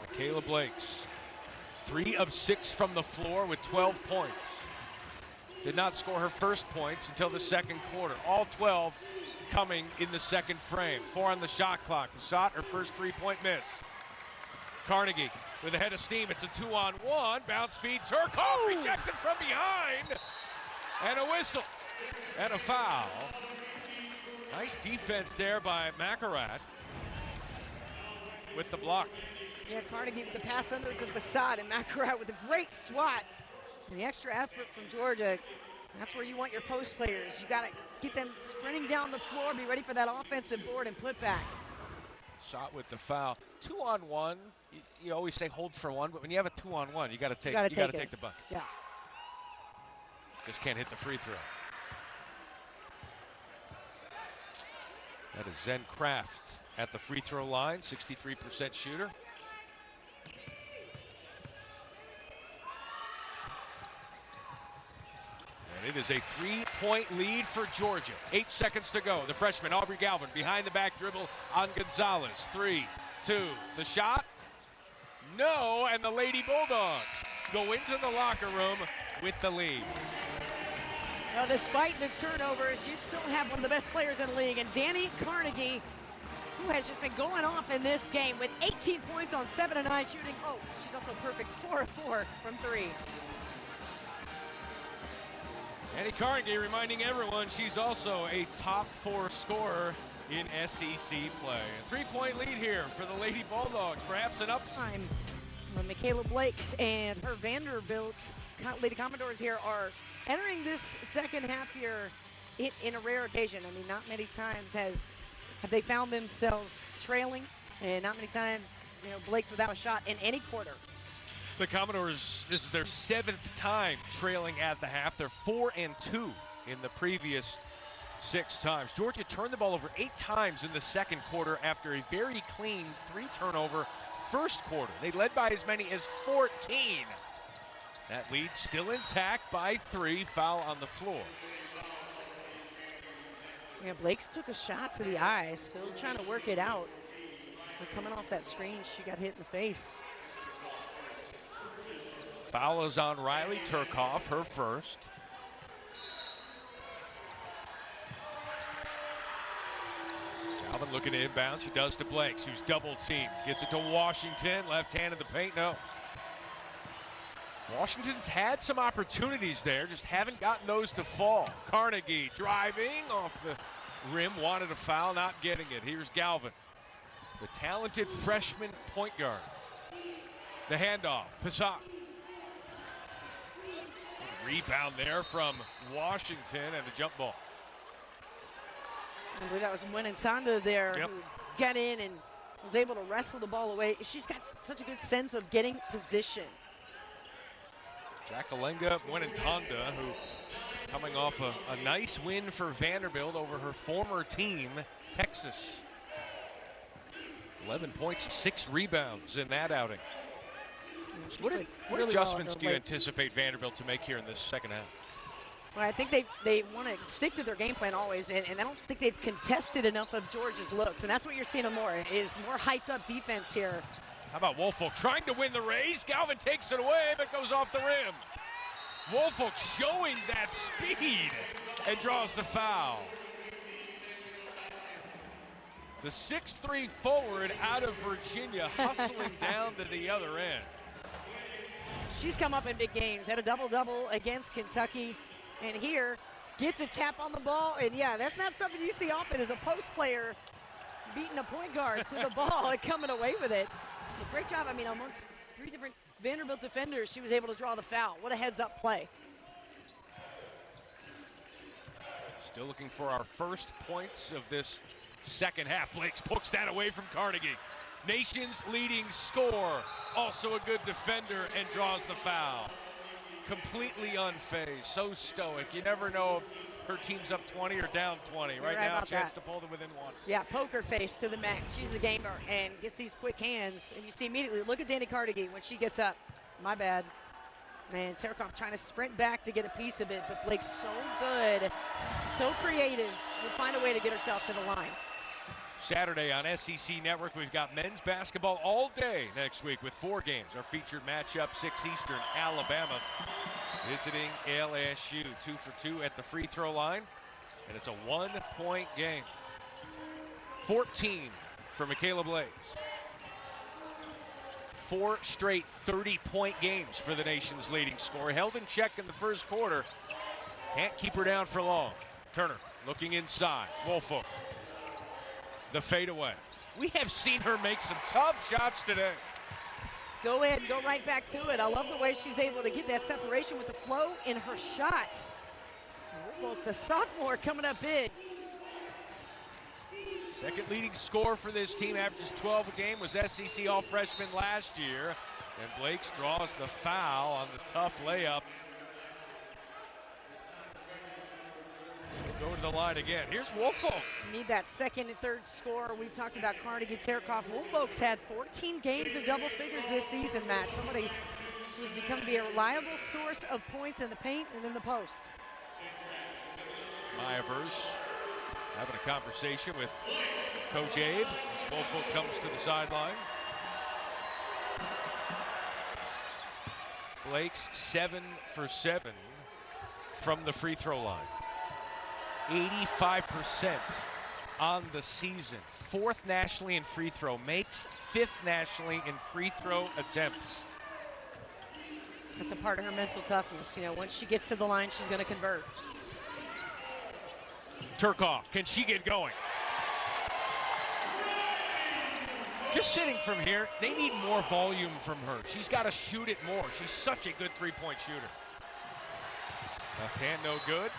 Mikayla Blakes, 3 of 6 from the floor with 12 points. Did not score her first points until the second quarter. All 12 coming in the second frame. 4 on the shot clock. Sought her first 3-point miss. Carnegie with a head of steam. It's a 2-on-1. Bounce feed. Turkov rejected from behind. And a whistle. And a foul. Nice defense there by Makarat with the block. Yeah, Carnegie with the pass under to Bassad, and Makarat with a great swat. And the extra effort from Georgia. That's where you want your post players. You got to get them sprinting down the floor, be ready for that offensive board and put back. Shot with the foul. 2-on-1. You always say hold for 1, but when you have a 2-on-1, you got to take the bucket. Yeah. Just can't hit the free throw. That is Zen Kraft at the free throw line, 63% shooter. It is a 3-point lead for Georgia. 8 seconds to go. The freshman, Aubrey Galvin, behind the back dribble on Gonzalez. 3, 2, the shot. No, and the Lady Bulldogs go into the locker room with the lead. Now, despite the turnovers, you still have one of the best players in the league, and Dani Carnegie, who has just been going off in this game with 18 points on 7 of 9 shooting. Oh, she's also perfect, 4 of 4 from 3. Dani Carnegie reminding everyone she's also a top 4 scorer in SEC play. A 3-point lead here for the Lady Bulldogs, perhaps an upside. When Mikayla Blakes and her Vanderbilt Lady Commodores here are entering this second half here in a rare occasion. I mean, not many times have they found themselves trailing, and not many times, Blakes without a shot in any quarter. The Commodores, this is their 7th time trailing at the half. They're 4-2 in the previous 6 times. Georgia turned the ball over 8 times in the second quarter after a very clean 3-turnover first quarter. They led by as many as 14. That lead still intact by 3. Foul on the floor. Yeah, Blakes took a shot to the eye, still trying to work it out. But coming off that screen, she got hit in the face. Foul is on Riley Turkov, her first. Galvin looking to inbound. She does to Blakes, who's double teamed. Gets it to Washington, left hand in the paint, no. Washington's had some opportunities there, just haven't gotten those to fall. Carnegie driving off the rim, wanted a foul, not getting it. Here's Galvin, the talented freshman point guard. The handoff, Passat. Rebound there from Washington and the jump ball. I believe that was Winantanda there who got in and was able to wrestle the ball away. She's got such a good sense of getting position. Jackalenga Winantanda, who coming off a nice win for Vanderbilt over her former team, Texas. 11 points, 6 rebounds in that outing. What adjustments do you anticipate Vanderbilt to make here in this second half? Well, I think they want to stick to their game plan always, and I don't think they've contested enough of Georgia's looks, and that's what you're seeing more, is more hyped up defense here. How about Woolfolk trying to win the race? Galvin takes it away, but goes off the rim. Woolfolk showing that speed and draws the foul. The 6'3" forward out of Virginia hustling down to the other end. She's come up in big games, had a double-double against Kentucky, and here gets a tap on the ball, and yeah, that's not something you see often as a post player beating a point guard to the ball and coming away with it. A great job, I mean, amongst 3 different Vanderbilt defenders, she was able to draw the foul. What a heads-up play. Still looking for our first points of this second half. Blakes pokes that away from Carnegie. Nation's leading scorer, also a good defender, and draws the foul. Completely unfazed, so stoic. You never know if her team's up 20 or down 20. Right now, chance to pull them within 1. Yeah, poker face to the max. She's a gamer and gets these quick hands. And you see immediately, look at Dani Carnegie when she gets up. My bad. And Terkoff trying to sprint back to get a piece of it, but Blake's so good, so creative, will find a way to get herself to the line. Saturday on SEC Network, we've got men's basketball all day next week with 4 games. Our featured matchup, 6 Eastern, Alabama visiting LSU. 2 for 2 at the free throw line, and it's a 1-point game. 14 for Mikayla Blakes. 4 straight 30-point games for the nation's leading scorer. Held in check in the first quarter. Can't keep her down for long. Turner looking inside. Woolfolk. The fadeaway. We have seen her make some tough shots today. Go ahead and go right back to it. I love the way she's able to get that separation with the flow in her shot. Woolfolk, the sophomore, coming up big. Second leading scorer for this team, averages 12 a game, was SEC All-Freshman last year. And Blakes draws the foul on the tough layup. Go to the line again. Here's Woolfolk. Need that second and third score. We've talked about Carnegie, Terkoff. Woolfolk's had 14 games of double figures this season, Matt. Somebody who's become to be a reliable source of points in the paint and in the post. Myers having a conversation with Coach Abe as Woolfolk comes to the sideline. Blake's 7 for 7 from the free throw line. 85% on the season. 4th nationally in free throw makes, 5th nationally in free throw attempts. That's a part of her mental toughness. You know, once she gets to the line, she's going to convert. Terkoff, can she get going? Just sitting from here, they need more volume from her. She's got to shoot it more. She's such a good three-point shooter. Left hand, no good.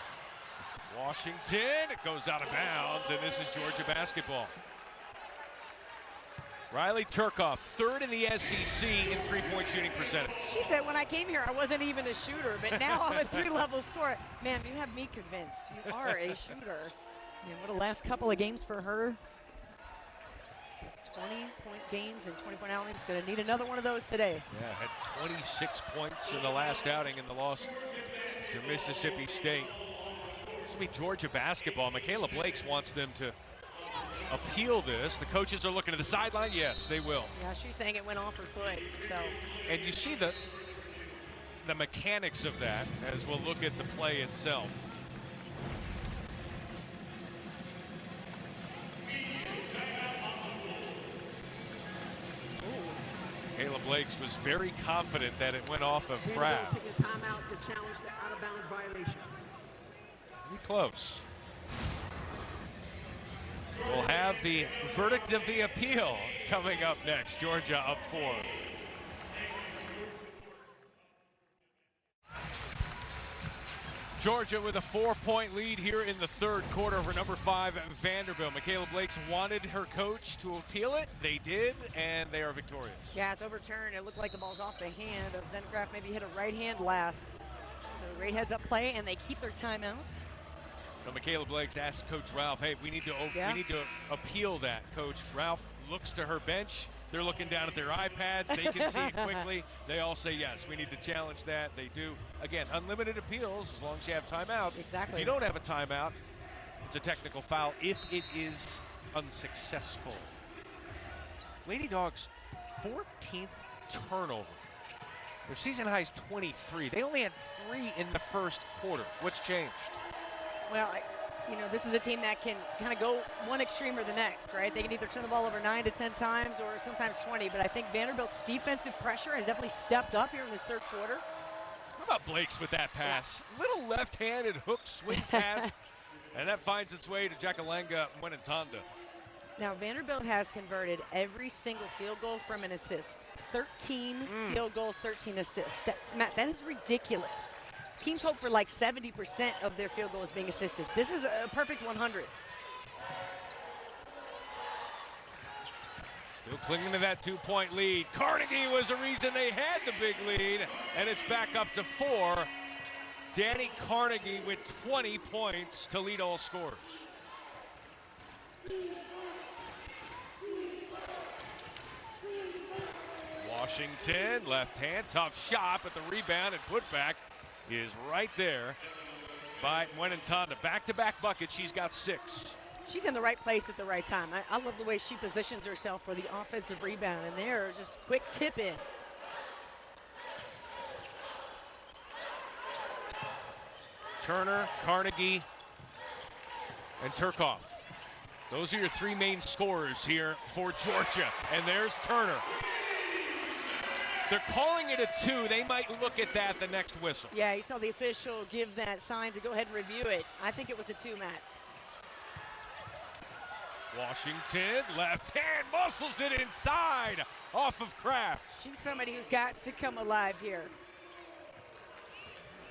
Washington, it goes out of bounds, and this is Georgia basketball. Riley Terkoff, 3rd in the SEC in three-point shooting percentage. She said, when I came here, I wasn't even a shooter, but now I'm a 3-level scorer. Man, you have me convinced. You are a shooter. And what a last couple of games for her. 20-point games and 20-point outings. Going to need another one of those today. Yeah, had 26 points in the last outing in the loss to Mississippi State. This will be Georgia basketball. Mikayla Blakes wants them to appeal this. The coaches are looking to the sideline. Yes, they will. Yeah, she's saying it went off her foot. So. And you see the mechanics of that as we'll look at the play itself. Mikayla Blakes was very confident that it went off of Pratt. Timeout to challenge the out-of-bounds violation. Pretty close. We'll have the verdict of the appeal coming up next. Georgia up 4. Georgia with a 4-point lead here in the third quarter over number 5 Vanderbilt. Mikayla Blakes wanted her coach to appeal it. They did, and they are victorious. Yeah, it's overturned. It looked like the ball's off the hand of Zengraff. Maybe hit a right hand last. So great heads up play, and they keep their timeout. So Mikayla Blakes asks Coach Ralph, hey, we need to appeal that, Coach. Ralph looks to her bench. They're looking down at their iPads. They can see it quickly. They all say, yes, we need to challenge that. They do. Again, unlimited appeals as long as you have timeouts. Exactly. If you don't have a timeout, it's a technical foul if it is unsuccessful. Lady Dogs, 14th turnover. Their season high is 23. They only had 3 in the first quarter. What's changed? Well, you know, this is a team that can kind of go one extreme or the next, right? They can either turn the ball over 9 to 10 times or sometimes 20, but I think Vanderbilt's defensive pressure has definitely stepped up here in this third quarter. How about Blake's with that pass? Little left-handed hook swing pass, and that finds its way to Jakalenga Mwenentanda. Now, Vanderbilt has converted every single field goal from an assist. 13 field goals, 13 assists. Matt, that is ridiculous. Teams hope for like 70% of their field goals being assisted. This is a perfect 100. Still clinging to that 2-point lead. Carnegie was the reason they had the big lead, and it's back up to 4. Dani Carnegie with 20 points to lead all scorers. Washington, left hand, tough shot, but the rebound and putback is right there by Mwenentanda. Back-to-back buckets, she's got 6. She's in the right place at the right time. I love the way she positions herself for the offensive rebound, and there, just quick tip in. Turner, Carnegie, and Turkoff. Those are your 3 main scorers here for Georgia. And there's Turner. They're calling it a 2. They might look at that the next whistle. Yeah, you saw the official give that sign to go ahead and review it. I think it was a 2, Matt. Washington, left hand, muscles it inside off of Kraft. She's somebody who's got to come alive here.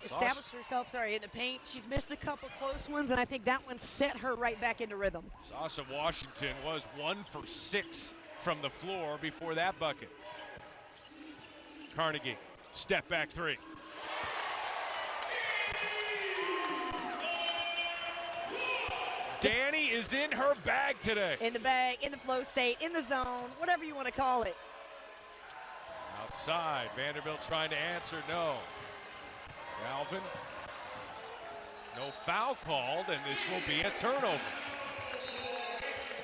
Established herself, in the paint. She's missed a couple close ones, and I think that one set her right back into rhythm. Sacha Washington was 1 for 6 from the floor before that bucket. Carnegie, step back 3. Dani is in her bag today. In the bag, in the flow state, in the zone, whatever you want to call it. Outside, Vanderbilt trying to answer, no. Galvin, no foul called, and this will be a turnover.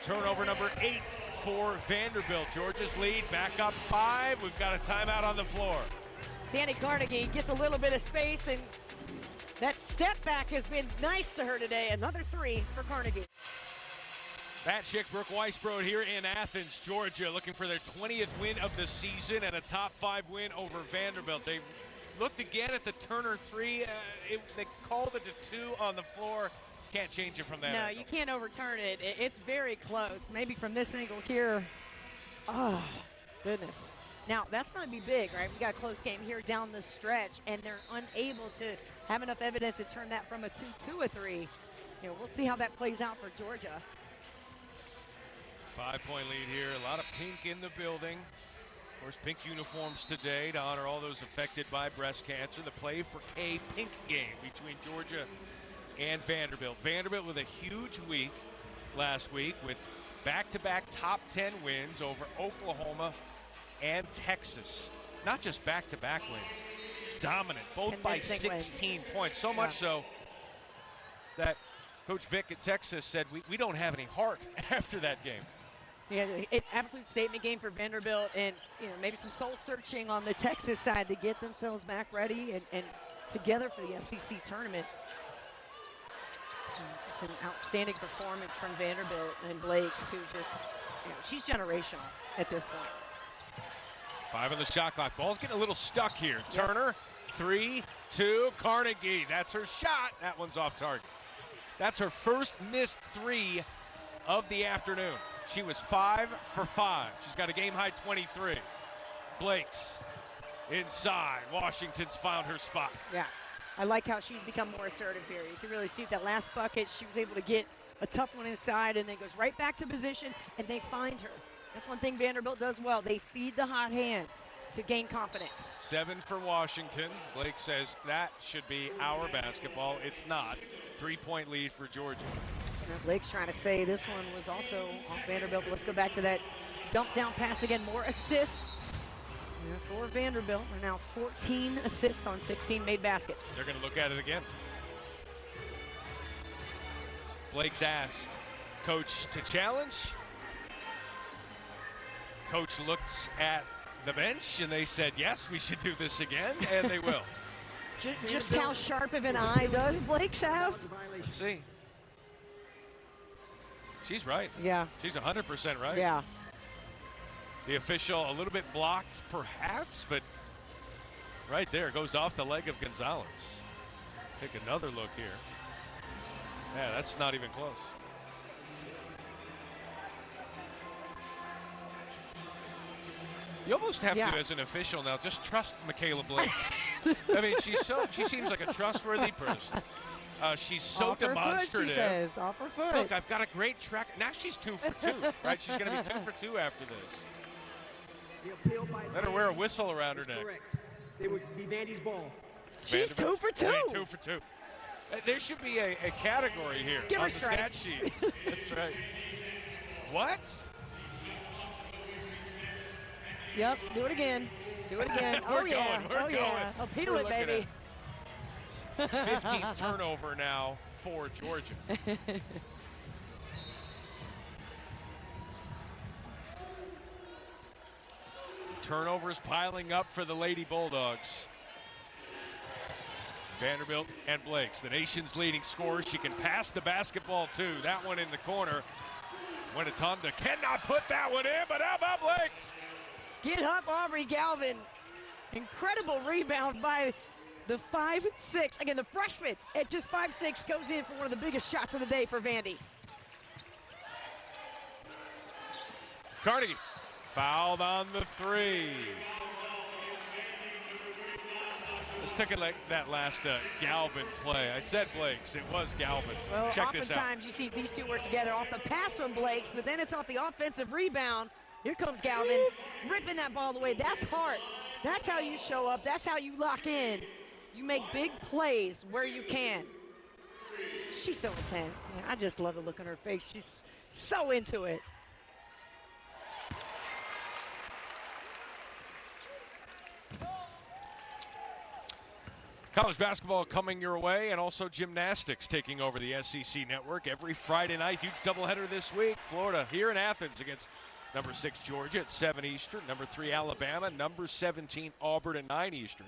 Turnover number 8 for Vanderbilt. Georgia's lead back up 5. We've got a timeout on the floor. Dani Carnegie gets a little bit of space, and that step back has been nice to her today. Another 3 for Carnegie. Matt Schick, Brooke Weisbrod here in Athens, Georgia, looking for their 20th win of the season and a top 5 win over Vanderbilt. They looked again at the Turner 3. They called it a 2 on the floor. Can't change it from that. No, angle. you can't overturn it. It's very close. Maybe from this angle here. Oh, goodness. Now, that's going to be big, right? We got a close game here down the stretch, and they're unable to have enough evidence to turn that from a 2 to a 3. You know, we'll see how that plays out for Georgia. 5-point lead here. A lot of pink in the building. Of course, pink uniforms today to honor all those affected by breast cancer. The Play for K pink game between Georgia and Vanderbilt. Vanderbilt with a huge week last week with back-to-back top 10 wins over Oklahoma and Texas. Not just back-to-back wins, dominant, both by 16 points. So much so that Coach Vic at Texas said, we don't have any heart after that game. Yeah, an absolute statement game for Vanderbilt, and maybe some soul searching on the Texas side to get themselves back ready and together for the SEC tournament. Just an outstanding performance from Vanderbilt and Blake's, who just, she's generational at this point. 5 on the shot clock. Ball's getting a little stuck here. Turner, 3, 2, Carnegie. That's her shot. That one's off target. That's her first missed 3 of the afternoon. She was 5 for 5. She's got a game-high 23. Blake's inside. Washington's found her spot. Yeah, I like how she's become more assertive here. You can really see that last bucket, she was able to get a tough one inside and then goes right back to position, and they find her. That's one thing Vanderbilt does well. They feed the hot hand to gain confidence. 7 for Washington. Blake says that should be our basketball. It's not. 3-point lead for Georgia. Blake's trying to say this one was also off Vanderbilt. Let's go back to that dump down pass again. More assists for Vanderbilt. They're now 14 assists on 16 made baskets. They're going to look at it again. Blake's asked Coach to challenge. Coach looks at the bench and they said, yes, we should do this again, and they will. Just how sharp of an eye does Blake's have? Let's see. She's right. Yeah. She's 100% right. Yeah. The official a little bit blocked, perhaps, but right there goes off the leg of Gonzalez. Take another look here. Yeah, that's not even close. You almost have to, as an official now, just trust Mikayla Blake. I mean, she seems like a trustworthy person. She's so demonstrative. Foot, she says, off her foot. Look, I've got a great track. Now she's 2 for 2, right? She's going to be 2 for 2 after this. Let her wear a whistle around her neck. Correct. It would be Vandy's ball. She's 2 for 2. 2 for 2. There should be a category here Give on her the stat stripes. sheet. That's right. What? Yep, do it again. Do it again. We're oh, yeah. going. We're oh, going. yeah. Appeal it, baby. 15th turnover now for Georgia. Turnovers piling up for the Lady Bulldogs. Vanderbilt and Blakes, the nation's leading scorer. She can pass the basketball too. That one in the corner. Winnetanda cannot put that one in, but how about Blakes? Get up, Aubrey Galvin. Incredible rebound by the 5'6". Again, the freshman at just 5'6" goes in for one of the biggest shots of the day for Vandy. Carnegie fouled on the 3. Let's take it like that last Galvin play. I said Blakes, it was Galvin. Well, Check this out. oftentimes you see these two work together off the pass from Blakes, but then it's off the offensive rebound. Here comes Galvin, ripping that ball away. That's heart. That's how you show up. That's how you lock in. You make big plays where you can. She's so intense, man. I just love the look on her face. She's so into it. College basketball coming your way, and also gymnastics taking over the SEC network every Friday night. Huge doubleheader this week. Florida here in Athens against number 6 Georgia at 7 Eastern, number 3 Alabama, number 17 Auburn at 9 Eastern.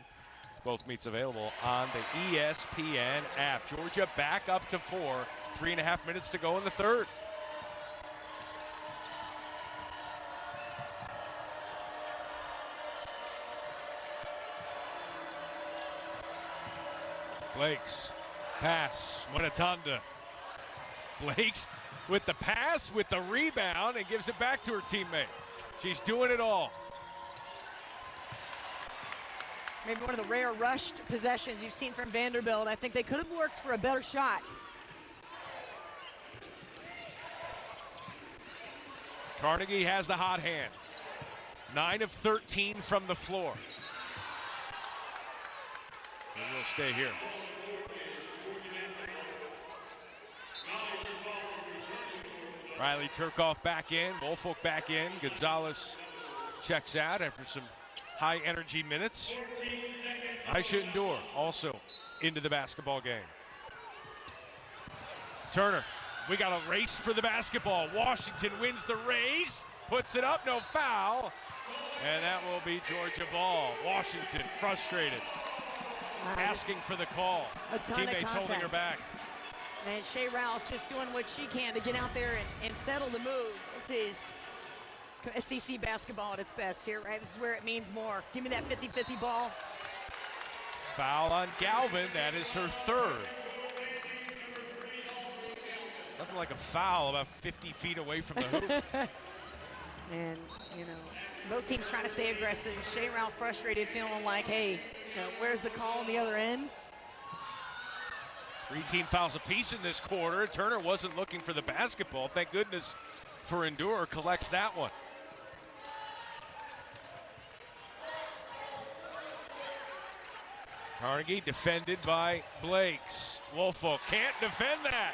Both meets available on the ESPN app. Georgia back up to 4, 3.5 minutes to go in the third. Blakes, pass, Winnetanda. Blakes with the pass, with the rebound, and gives it back to her teammate. She's doing it all. Maybe one of the rare rushed possessions you've seen from Vanderbilt. I think they could have worked for a better shot. Carnegie has the hot hand. 9 of 13 from the floor. And we'll stay here. Riley Turkoff back in, Woolfolk back in. Gonzalez checks out after some high energy minutes. I should endure also into the basketball game. Turner, we got a race for the basketball. Washington wins the race, puts it up, no foul. And that will be Georgia ball. Washington frustrated, asking for the call. Teammates holding her back. And Shea Ralph just doing what she can to get out there and settle the move. This is SEC basketball at its best here, right? This is where it means more. Give me that 50-50 ball. Foul on Galvin. That is her third. Nothing like a foul about 50 feet away from the hoop. And, you know, both teams trying to stay aggressive. Shea Ralph frustrated, feeling like, hey, you know, where's the call on the other end? 3 team fouls apiece in this quarter. Turner wasn't looking for the basketball. Thank goodness for Endure. Collects that one. Carnegie defended by Blakes. Woolfolk can't defend that.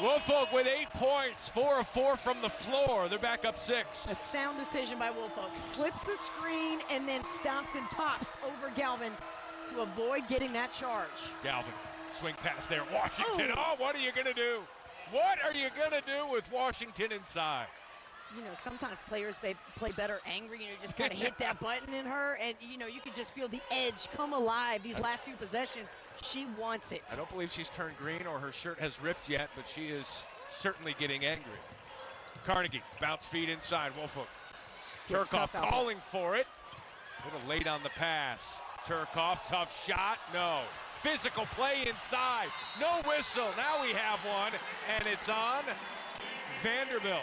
Woolfolk with 8 points, 4 of 4 from the floor. They're back up 6. A sound decision by Woolfolk. Slips the screen and then stops and pops over Galvin to avoid getting that charge. Galvin, swing pass there. Washington, what are you going to do? What are you going to do with Washington inside? You know, sometimes players, they play better angry. You know, just kind of hit that button in her, and, you know, you can just feel the edge come alive these last few possessions. She wants it. I don't believe she's turned green or her shirt has ripped yet, but she is certainly getting angry. Carnegie, bounce feed inside, Woolfolk. Yeah, Turkoff tough calling for it. A little late on the pass. Turkoff, tough shot, no. Physical play inside, no whistle. Now we have one, and it's on Vanderbilt.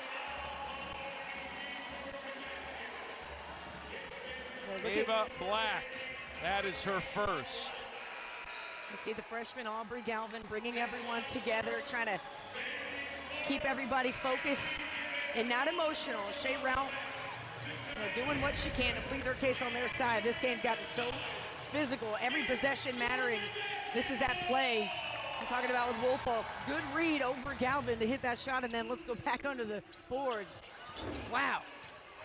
Ava Black, that is her first. You see the freshman Aubrey Galvin bringing everyone together, trying to keep everybody focused and not emotional. Shea Ralph, doing what she can to plead her case on their side. This game's gotten so physical, every possession mattering. This is that play I'm talking about with Woolfolk. Good read over Galvin to hit that shot, and then let's go back under the boards. Wow.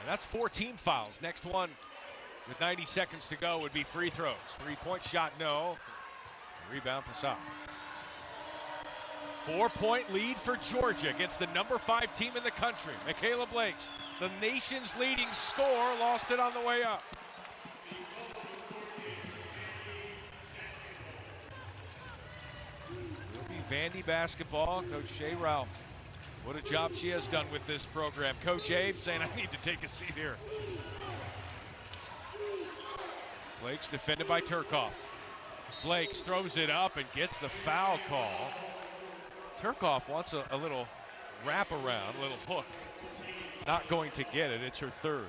And that's 4 team fouls. Next one with 90 seconds to go would be free throws. 3-point shot, no. Rebound, Passat. 4-point lead for Georgia against the number 5 team in the country. Mikayla Blakes, the nation's leading scorer, lost it on the way up. It'll be Vandy basketball. Coach Shea Ralph. What a job she has done with this program. Coach Abe saying, I need to take a seat here. Blakes defended by Turkoff. Blakes throws it up and gets the foul call. Turkoff wants a little wraparound, a little hook. Not going to get it, it's her third.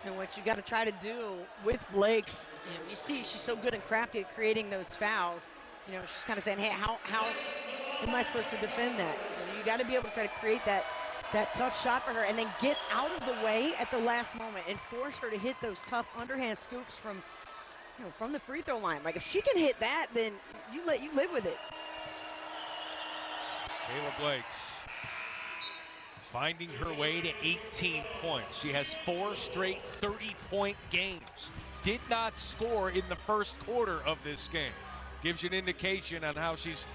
And what you got to try to do with Blakes, you see she's so good and crafty at creating those fouls. She's kind of saying, hey, how am I supposed to defend that? You got to be able to try to create that tough shot for her and then get out of the way at the last moment and force her to hit those tough underhand scoops from the free throw line. Like, if she can hit that, then you live with it. Kayla Blakes finding her way to 18 points. She has 4 straight 30-point games. Did not score in the first quarter of this game. Gives you an indication on how she's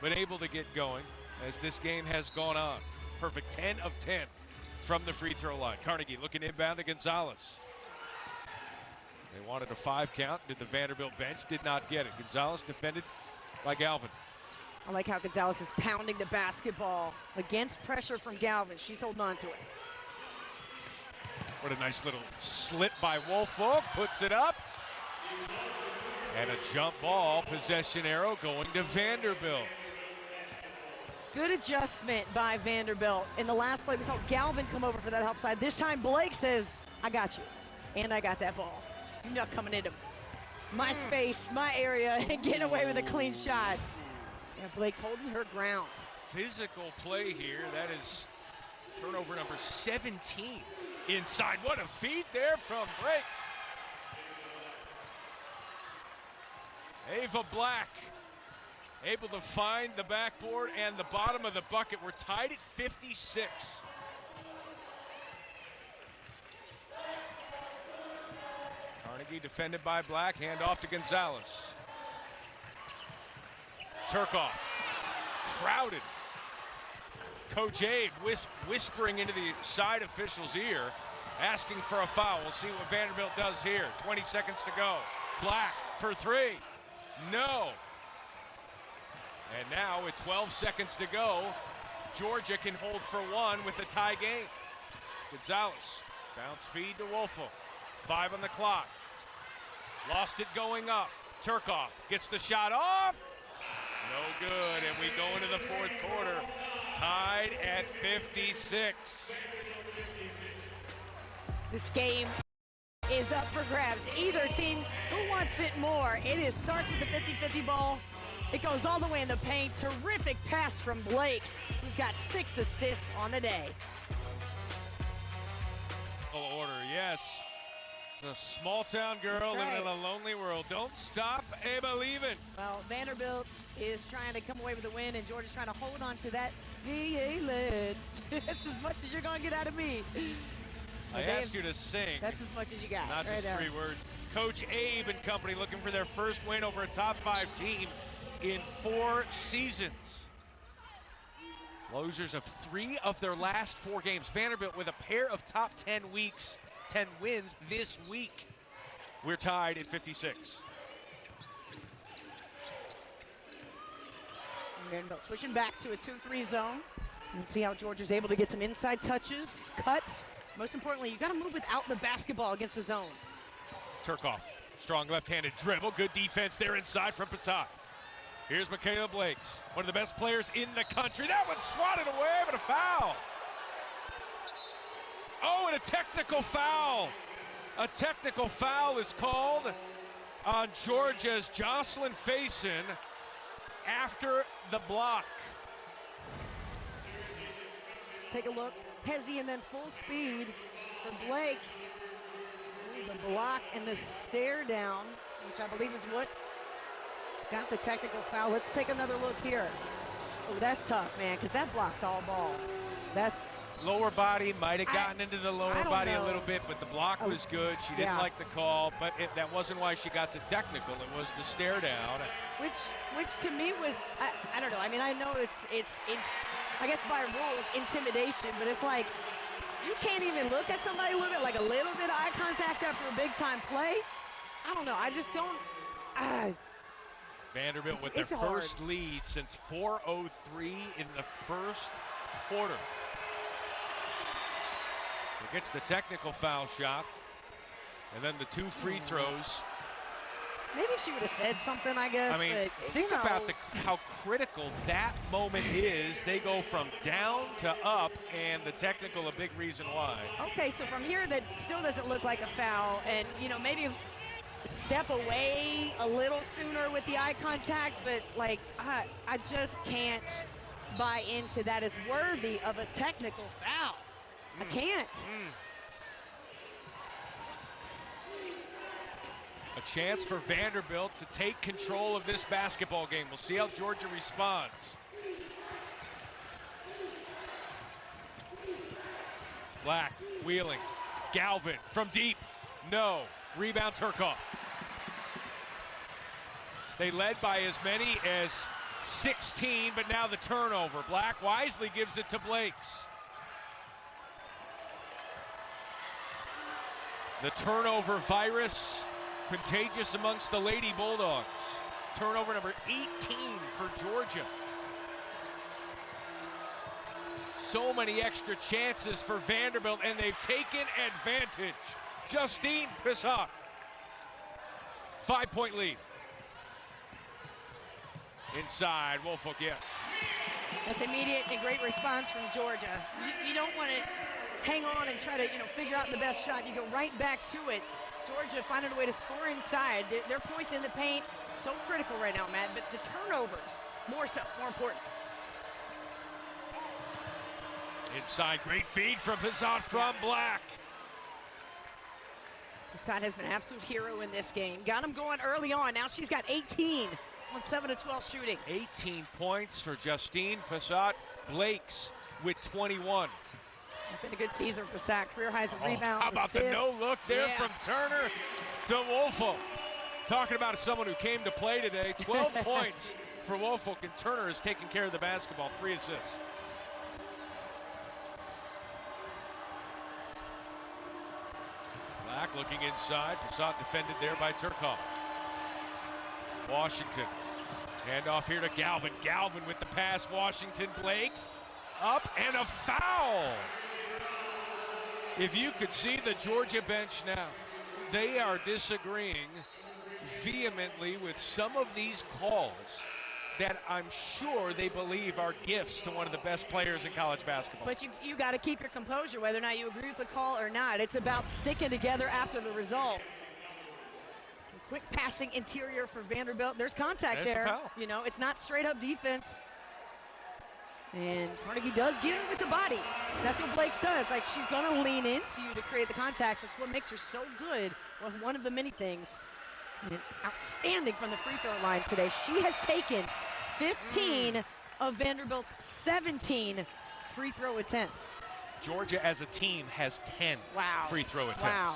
been able to get going as this game has gone on. Perfect 10 of 10 from the free throw line. Carnegie looking inbound to Gonzalez. They wanted a 5 count. Did the Vanderbilt bench? Did not get it. Gonzalez defended by Galvin. I like how Gonzalez is pounding the basketball against pressure from Galvin. She's holding on to it. What a nice little slit by Woolfolk. Puts it up. And a jump ball. Possession arrow going to Vanderbilt. Good adjustment by Vanderbilt. In the last play, we saw Galvin come over for that help side. This time, Blake says, I got you. And I got that ball. You're not coming into my space, my area, and getting away with a clean shot. Yeah, Blake's holding her ground. Physical play here. That is turnover number 17 inside. What a feed there from Blakes. Ava Black able to find the backboard and the bottom of the bucket. We're tied at 56. Carnegie defended by Black. Hand off to Gonzalez. Turkoff. Crowded. Coach Abe whispering into the side official's ear, asking for a foul. We'll see what Vanderbilt does here. 20 seconds to go. Black for 3. No. And now with 12 seconds to go, Georgia can hold for 1 with a tie game. Gonzalez, bounce feed to Woolfolk. 5 on the clock. Lost it going up. Turkoff gets the shot off. No good, and we go into the 4th quarter. Tied at 56. This game is up for grabs. Either team who wants it more. It starts with the 50-50 ball. It goes all the way in the paint. Terrific pass from Blakes, who's got 6 assists on the day. Order, yes. It's a small town girl living in a lonely world. Don't stop believing. Well, Vanderbilt is trying to come away with a win, and Georgia's trying to hold on to that VA lead. That's as much as you're going to get out of me. I asked you to sing. That's as much as you got. Not just 3 words. Coach Abe and company looking for their first win over a top 5 team in 4 seasons. Losers of 3 of their last 4 games. Vanderbilt with a pair of top 10 wins this week. We're tied at 56. Vanderbilt switching back to a 2-3 zone. And see how Georgia's able to get some inside touches, cuts. Most importantly, you got to move without the basketball against the zone. Turkoff, strong left-handed dribble. Good defense there inside from Passat. Here's Mikayla Blakes, one of the best players in the country. That one's swatted away, but a foul. Oh, and a technical foul. A technical foul is called on Georgia's Jocelyn Faison after the block. Take a look. Hezzy and then full speed for Blakes. Ooh, the block and the stare down, which I believe is what got the technical foul. Let's take another look here. Oh, that's tough, man, because that block's all ball. That's lower body, might have gotten into the lower body a little bit, but the block was good. She didn't like the call, but that wasn't why she got the technical. It was the stare down. Which to me was, I don't know. I mean, I know it's I guess by rules, intimidation, but it's like you can't even look at somebody a little bit, like a little bit of eye contact after a big time play. I don't know. I just don't. Vanderbilt with their first lead since 4:03 in the first quarter. So gets the technical foul shot, and then the 2 free throws. Maybe she would have said something, I guess. I mean, but, think about how critical that moment is. They go from down to up, and the technical a big reason why. Okay, so from here, that still doesn't look like a foul, and maybe step away a little sooner with the eye contact, but like I just can't buy into that as worthy of a technical foul. I can't. A chance for Vanderbilt to take control of this basketball game. We'll see how Georgia responds. Black wheeling. Galvin from deep. No. Rebound Turkoff. They led by as many as 16, but now the turnover. Black wisely gives it to Blakes. The turnover virus contagious amongst the Lady Bulldogs. Turnover number 18 for Georgia. So many extra chances for Vanderbilt, and they've taken advantage. Justine Passat, 5-point lead. Inside, Woolfolk, yes. That's immediate and great response from Georgia. You don't want to hang on and try to figure out the best shot. You go right back to it. Georgia finding a way to score inside. Their points in the paint, so critical right now, Matt, but the turnovers, more so, more important. Inside, great feed from Passat from Black. Passat has been an absolute hero in this game. Got him going early on. Now she's got 18 on 7 of 12 shooting. 18 points for Justine Passat. Blakes with 21. It's been a good season for Passat. Career highs in rebounds. How about assists. the no look there from Turner to Woolfolk? Talking about someone who came to play today. 12 points for Woolfolk, and Turner is taking care of the basketball. 3 assists. Black looking inside. Passat defended there by Turkoff. Washington. Handoff here to Galvin. Galvin with the pass. Washington. Blakes. Up and a foul. If you could see the Georgia bench now, they are disagreeing vehemently with some of these calls that I'm sure they believe are gifts to one of the best players in college basketball. But you got to keep your composure, whether or not you agree with the call or not. It's about sticking together after the result. Quick passing interior for Vanderbilt. There's contact there. Foul. It's not straight up defense. And Carnegie does get her with the body. That's what Blakes does. Like, she's going to lean into you to create the contact. That's what makes her so good. Well, one of the many things. And outstanding from the free throw line today. She has taken 15 of Vanderbilt's 17 free throw attempts. Georgia as a team has 10 free throw attempts. Wow.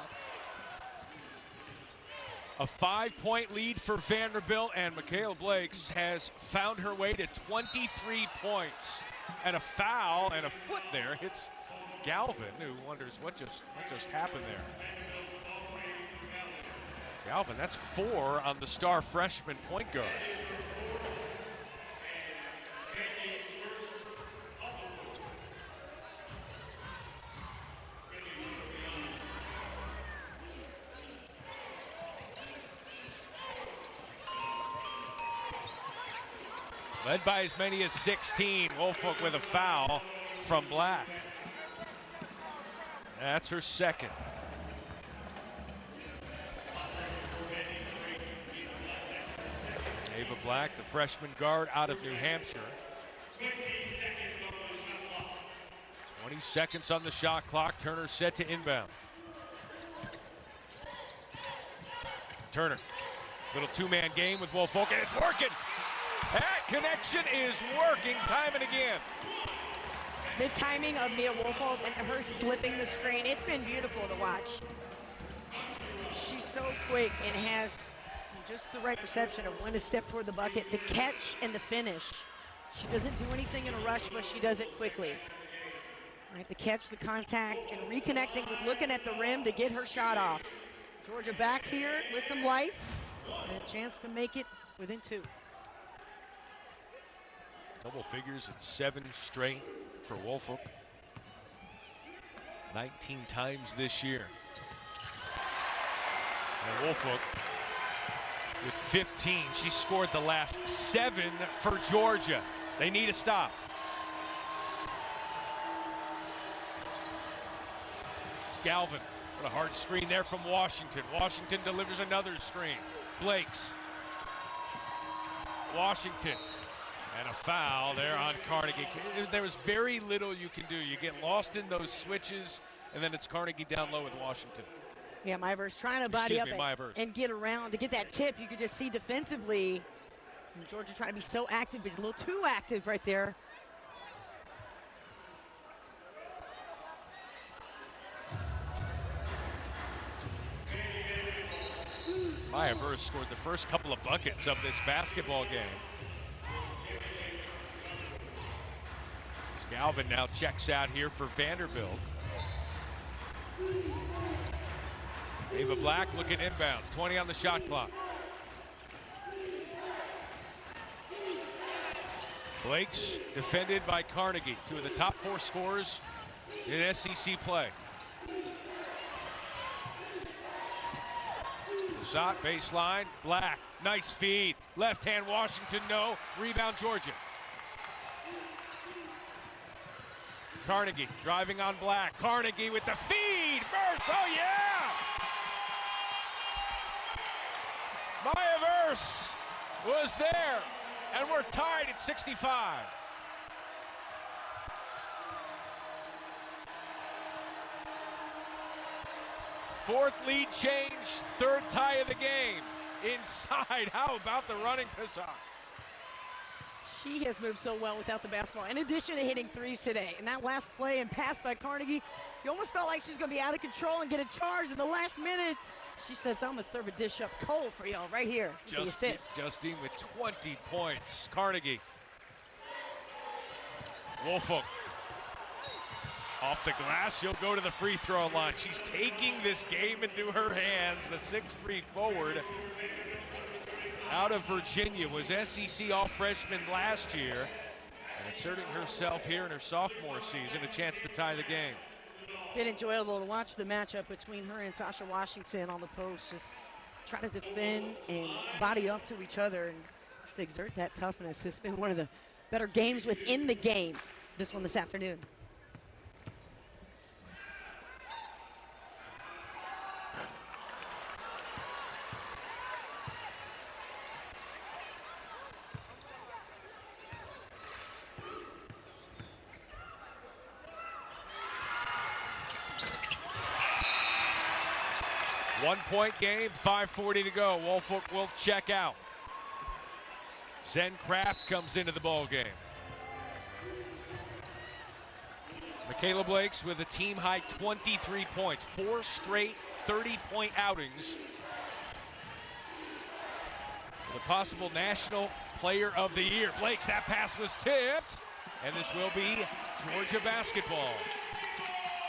A 5-point lead for Vanderbilt, and Mikayla Blakes has found her way to 23 points. And a foul and a foot there hits Galvin, who wonders what just happened there. Galvin, that's 4 on the star freshman point guard. Led by as many as 16. Woolfolk with a foul from Black. That's her second. Ava Black, the freshman guard out of New Hampshire. 20 seconds on the shot clock. Turner set to inbound. Turner, little two-man game with Woolfolk, and it's working. That connection is working time and again. The timing of Mia Woolfolk and her slipping the screen, it's been beautiful to watch. She's so quick and has just the right perception of when to step toward the bucket, the catch and the finish. She doesn't do anything in a rush, but she does it quickly. Right, the catch, the contact, and reconnecting with looking at the rim to get her shot off. Georgia back here with some life and a chance to make it within 2. Double figures at 7 straight for Woolfolk. 19 times this year. And Woolfolk with 15. She scored the last 7 for Georgia. They need a stop. Galvin, what a hard screen there from Washington. Washington delivers another screen. Blakes. Washington. And a foul there on Carnegie. There was very little you can do. You get lost in those switches, and then it's Carnegie down low with Washington. Yeah, Myverse trying to body up and get around to get that tip. You could just see defensively, Georgia trying to be so active, but he's a little too active right there. Myverse scored the first couple of buckets of this basketball game. Galvin now checks out here for Vanderbilt. Ava Black looking inbounds, 20 on the shot clock. Blake's defended by Carnegie, 2 of the top 4 scorers in SEC play. Shot baseline, Black, nice feed. Left hand Washington, no. Rebound Georgia. Carnegie driving on Black. Carnegie with the feed. Verse, oh yeah! Myverse was there, and we're tied at 65. Fourth lead change, 3rd tie of the game. Inside, how about the running piss-off? She has moved so well without the basketball. In addition to hitting 3s today, and that last play and pass by Carnegie, you almost felt like she's going to be out of control and get a charge in the last minute. She says, I'm going to serve a dish up cold for y'all right here. The assist. Justine with 20 points. Carnegie. Woolfolk. Off the glass, she'll go to the free throw line. She's taking this game into her hands. The 6'3" forward out of Virginia was SEC all-freshman last year, and asserting herself here in her sophomore season, a chance to tie the game. Been enjoyable to watch the matchup between her and Sacha Washington on the post, just trying to defend and body up to each other and just exert that toughness. It's been one of the better games within the game, this one this afternoon. One-point game, 5:40 to go. Woolfolk will check out. Zen Kraft comes into the ball game. Mikayla Blakes with a team-high 23 points, 4 straight 30-point outings. The possible National Player of the Year. Blakes, that pass was tipped, and this will be Georgia basketball.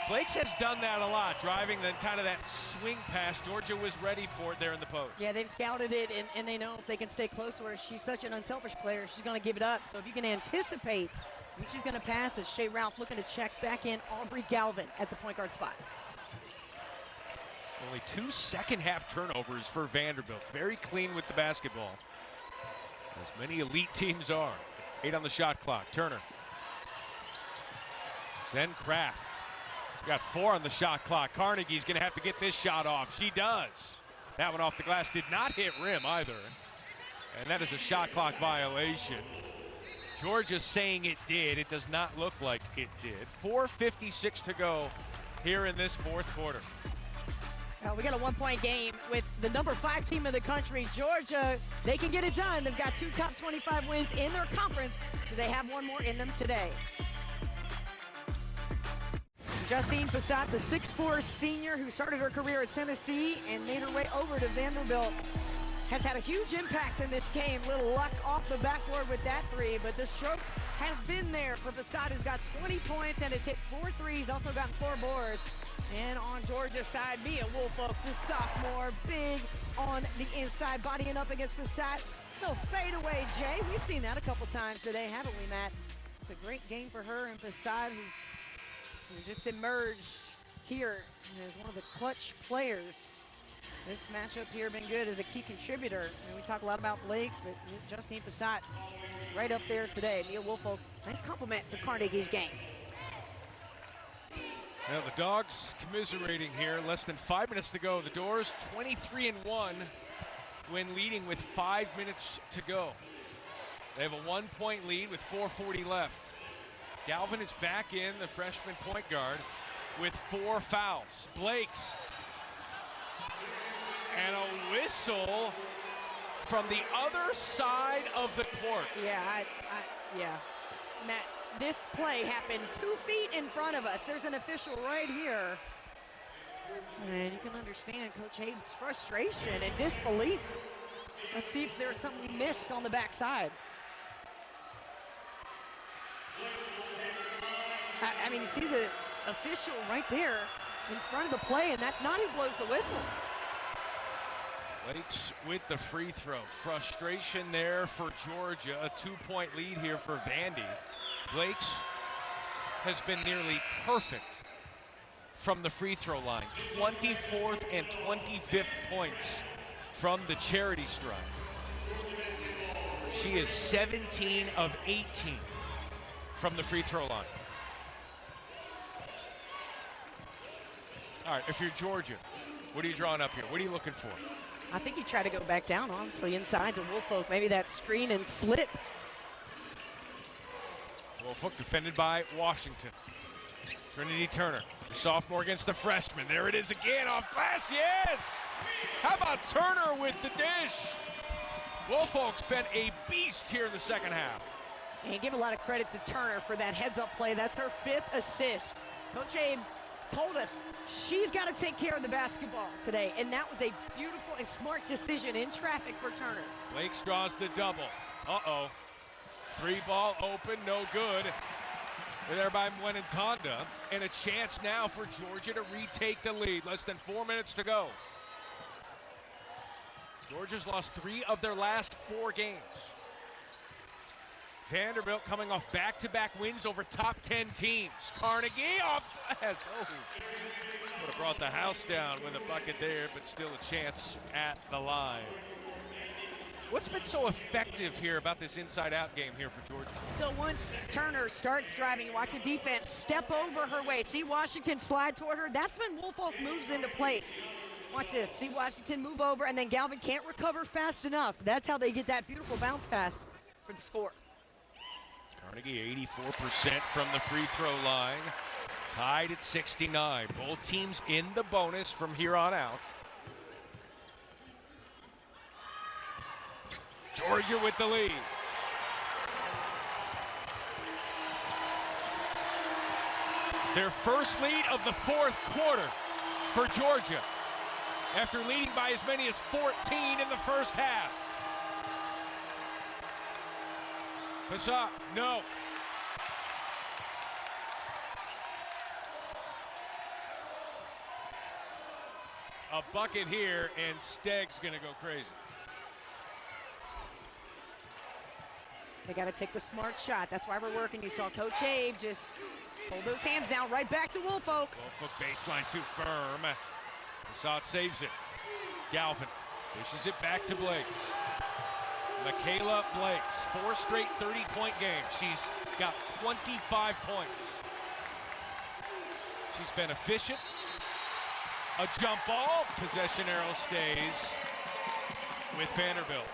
Blakes has done that a lot, driving then kind of that swing pass. Georgia was ready for it there in the post. Yeah, they've scouted it, and they know if they can stay close to her, she's such an unselfish player, she's going to give it up. So if you can anticipate when she's going to pass, it's Shea Ralph looking to check back in Aubrey Galvin at the point guard spot. Only 2 second-half turnovers for Vanderbilt. Very clean with the basketball, as many elite teams are. 8 on the shot clock. Turner. Send Kraft. Got 4 on the shot clock. Carnegie's going to have to get this shot off. She does. That one off the glass did not hit rim either. And that is a shot clock violation. Georgia's saying it did. It does not look like it did. 4:56 to go here in this fourth quarter. Well, we got a 1-point game with the number 5 team in the country, Georgia. They can get it done. They've got 2 top 25 wins in their conference. Do they have one more in them today? Justine Passat, the 6'4" senior who started her career at Tennessee and made her way over to Vanderbilt, has had a huge impact in this game. Little luck off the backboard with that 3, but the stroke has been there for Passat, who's got 20 points and has hit 4 threes, also gotten 4 boards. And on Georgia's side, Mia Woolfolk, the sophomore, big on the inside, bodying up against Passat. No fadeaway, Jay. We've seen that a couple times today, haven't we, Matt? It's a great game for her and Passat, who just emerged here as one of the clutch players. This matchup here been good as a key contributor. I mean, we talk a lot about Blake's, but Justine Passat right up there today. Mia Woolfolk, nice compliment to Carnegie's game. Now the Dogs commiserating here. Less than 5 minutes to go. The Doors 23-1 when leading with 5 minutes to go. They have a 1-point lead with 4:40 left. Galvin is back in, the freshman point guard, with 4 fouls. Blake's. And a whistle from the other side of the court. Yeah, yeah. Matt, this play happened 2 feet in front of us. There's an official right here. And you can understand Coach Hayden's frustration and disbelief. Let's see if there's something we missed on the backside. I mean, you see the official right there in front of the play, and that's not who blows the whistle. Blake's with the free throw. Frustration there for Georgia. A 2-point lead here for Vandy. Blake's has been nearly perfect from the free throw line. 24th and 25th points from the charity stripe. She is 17 of 18 from the free throw line. All right, if you're Georgia, what are you drawing up here? What are you looking for? I think you try to go back down, honestly, inside to Woolfolk. Maybe that screen and slip. Woolfolk defended by Washington. Trinity Turner, the sophomore against the freshman. There it is again, off glass, yes! How about Turner with the dish? Woolfolk's been a beast here in the second half. And give a lot of credit to Turner for that heads-up play. That's her 5th assist. Coach Abe told us she's got to take care of the basketball today, and that was a beautiful and smart decision in traffic for Turner. Blakes draws the double. Uh-oh. 3-ball open, no good. They're there by Mwenentanda, and a chance now for Georgia to retake the lead. Less than 4 minutes to go. Georgia's lost 3 of their last 4 games. Vanderbilt coming off back-to-back wins over top 10 teams. Carnegie off glass. Oh, would have brought the house down with a bucket there, but still a chance at the line. What's been so effective here about this inside-out game here for Georgia? So once Turner starts driving, you watch a defense step over her way. See Washington slide toward her. That's when Woolfolk moves into place. Watch this. See Washington move over, and then Galvin can't recover fast enough. That's how they get that beautiful bounce pass for the score. Carnegie 84% from the free throw line. Tied at 69. Both teams in the bonus from here on out. Georgia with the lead. Their first lead of the fourth quarter for Georgia, after leading by as many as 14 in the first half. Passat, no. A bucket here, and Steg's gonna go crazy. They got to take the smart shot. That's why we're working. You saw Coach Abe just hold those hands down right back to Woolfolk. Woolfolk baseline too firm. Passat saves it. Galvin dishes it back to Blake. Mikayla Blakes, 4 straight 30-point games. She's got 25 points. She's been efficient. A jump ball. Possession arrow stays with Vanderbilt.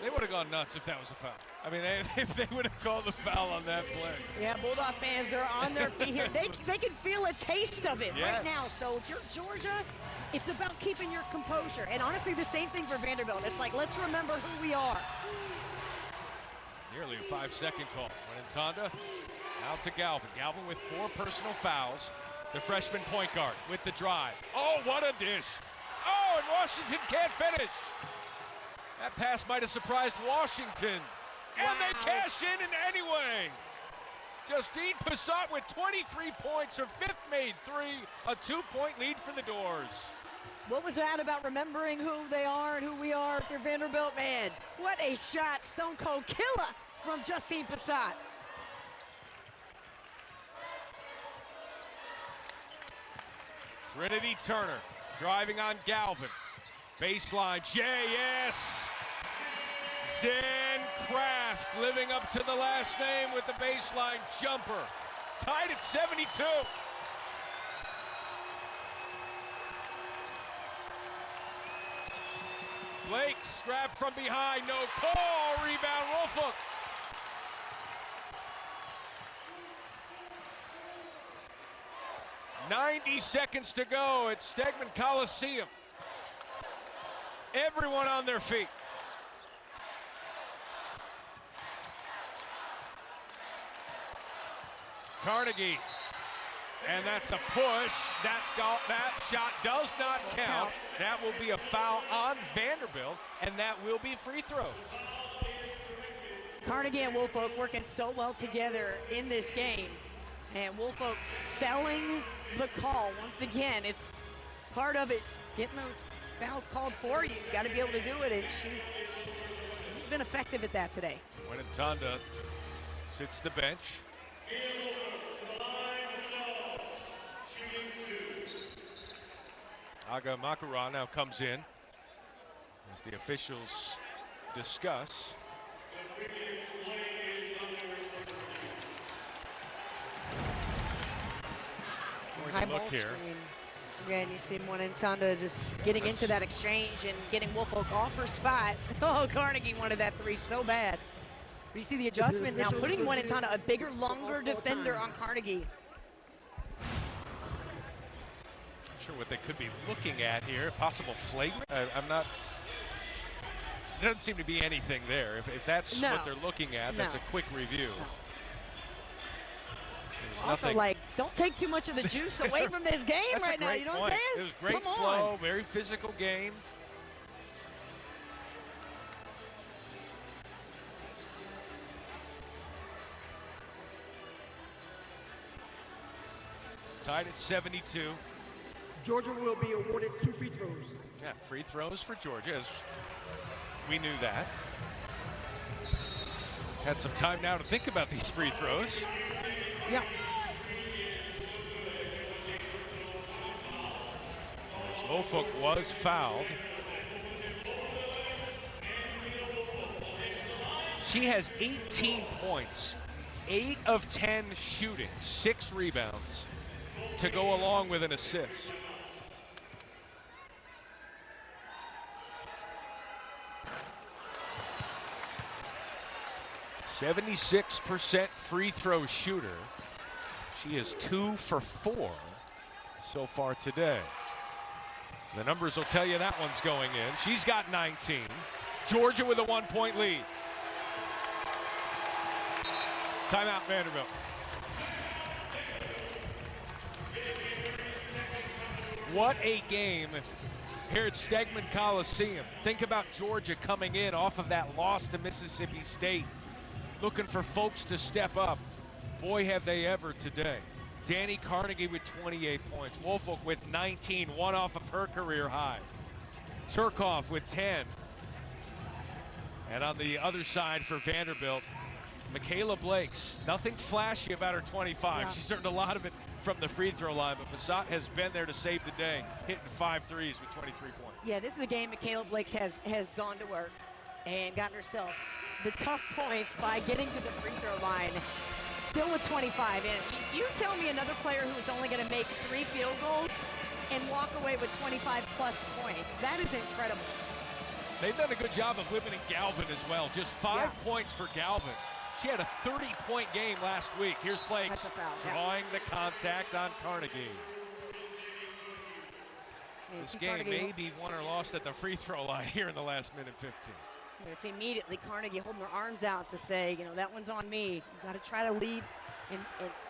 They would have gone nuts if that was a foul. I mean, if they would have called the foul on that play. Yeah, Bulldog fans are on their feet here. They can feel a taste of it right now. So if you're Georgia, it's about keeping your composure. And honestly, the same thing for Vanderbilt. It's like, let's remember who we are. Nearly a 5-second call. Tonda out to Galvin. Galvin with 4 personal fouls. The freshman point guard with the drive. Oh, what a dish. Oh, and Washington can't finish. That pass might have surprised Washington. And they cash in anyway. Justine Passat with 23 points, her 5th made 3, a 2-point lead for the Doors. What was that about remembering who they are and who we are? If you're Vanderbilt, man, what a shot. Stone Cold Killer from Justine Passat. Trinity Turner driving on Galvin. Baseline, J.S. Zen Kraft living up to the last name with the baseline jumper. Tied at 72. Blake's grabbed from behind, no call, rebound Woolfolk. "90 seconds to go at Stegeman Coliseum. Everyone on their feet. Carnegie, and that's a push. That shot does not count. That will be a foul on Vanderbilt, and that will be free throw. Carnegie and Woolfolk working so well together in this game, and Woolfolk selling the call. Once again, it's part of it, getting those fouls called for you. You got to be able to do it, and she's been effective at that today. Tonda sits the bench. Aga Makura now comes in as the officials discuss. High ball look here. screen. Again, you see Tonda just getting into that exchange and getting Woolfolk off her spot. Oh, Carnegie wanted that 3 so bad. But you see the adjustment now, putting Tonda, a bigger, longer defender on Carnegie. Sure what they could be looking at here. Possible flagrant. I'm not. There doesn't seem to be anything there. If that's what they're looking at, that's a quick review. Also, nothing. like, don't take too much of the juice away from this game right now. You know what I'm saying? It was great flow, very physical game. Tied at 72. Georgia will be awarded 2 free throws. Yeah, free throws for Georgia, as we knew that. Had some time now to think about these free throws. Yeah. As Woolfolk was fouled. She has 18 points, 8 of 10 shooting, 6 rebounds to go along with an assist. .76% free throw shooter. She is 2 for 4 so far today. The numbers will tell you that one's going in. She's got 19. Georgia with a 1-point lead. Timeout, Vanderbilt. What a game here at Stegeman Coliseum. Think about Georgia coming in off of that loss to Mississippi State, looking for folks to step up. Boy, have they ever today. Dani Carnegie with 28 points. Woolfolk with 19, one off of her career high. Turkoff with 10. And on the other side for Vanderbilt, Mikayla Blakes. Nothing flashy about her 25. She's earned a lot of it from the free throw line, but Passat has been there to save the day, hitting 5 threes with 23 points. Yeah, this is a game Mikayla Blakes has gone to work and gotten herself the tough points by getting to the free throw line, still with 25 in. You tell me another player who is only going to make 3 field goals and walk away with 25 plus points. That is incredible. They've done a good job of limiting Galvin as well. Just 5 points for Galvin. She had a 30-point game last week. Here's Blakes drawing the contact on Carnegie. This game may be won or lost at the free throw line here in the last minute 15. There's immediately Carnegie holding her arms out to say, you know, that one's on me. You got to try to lead and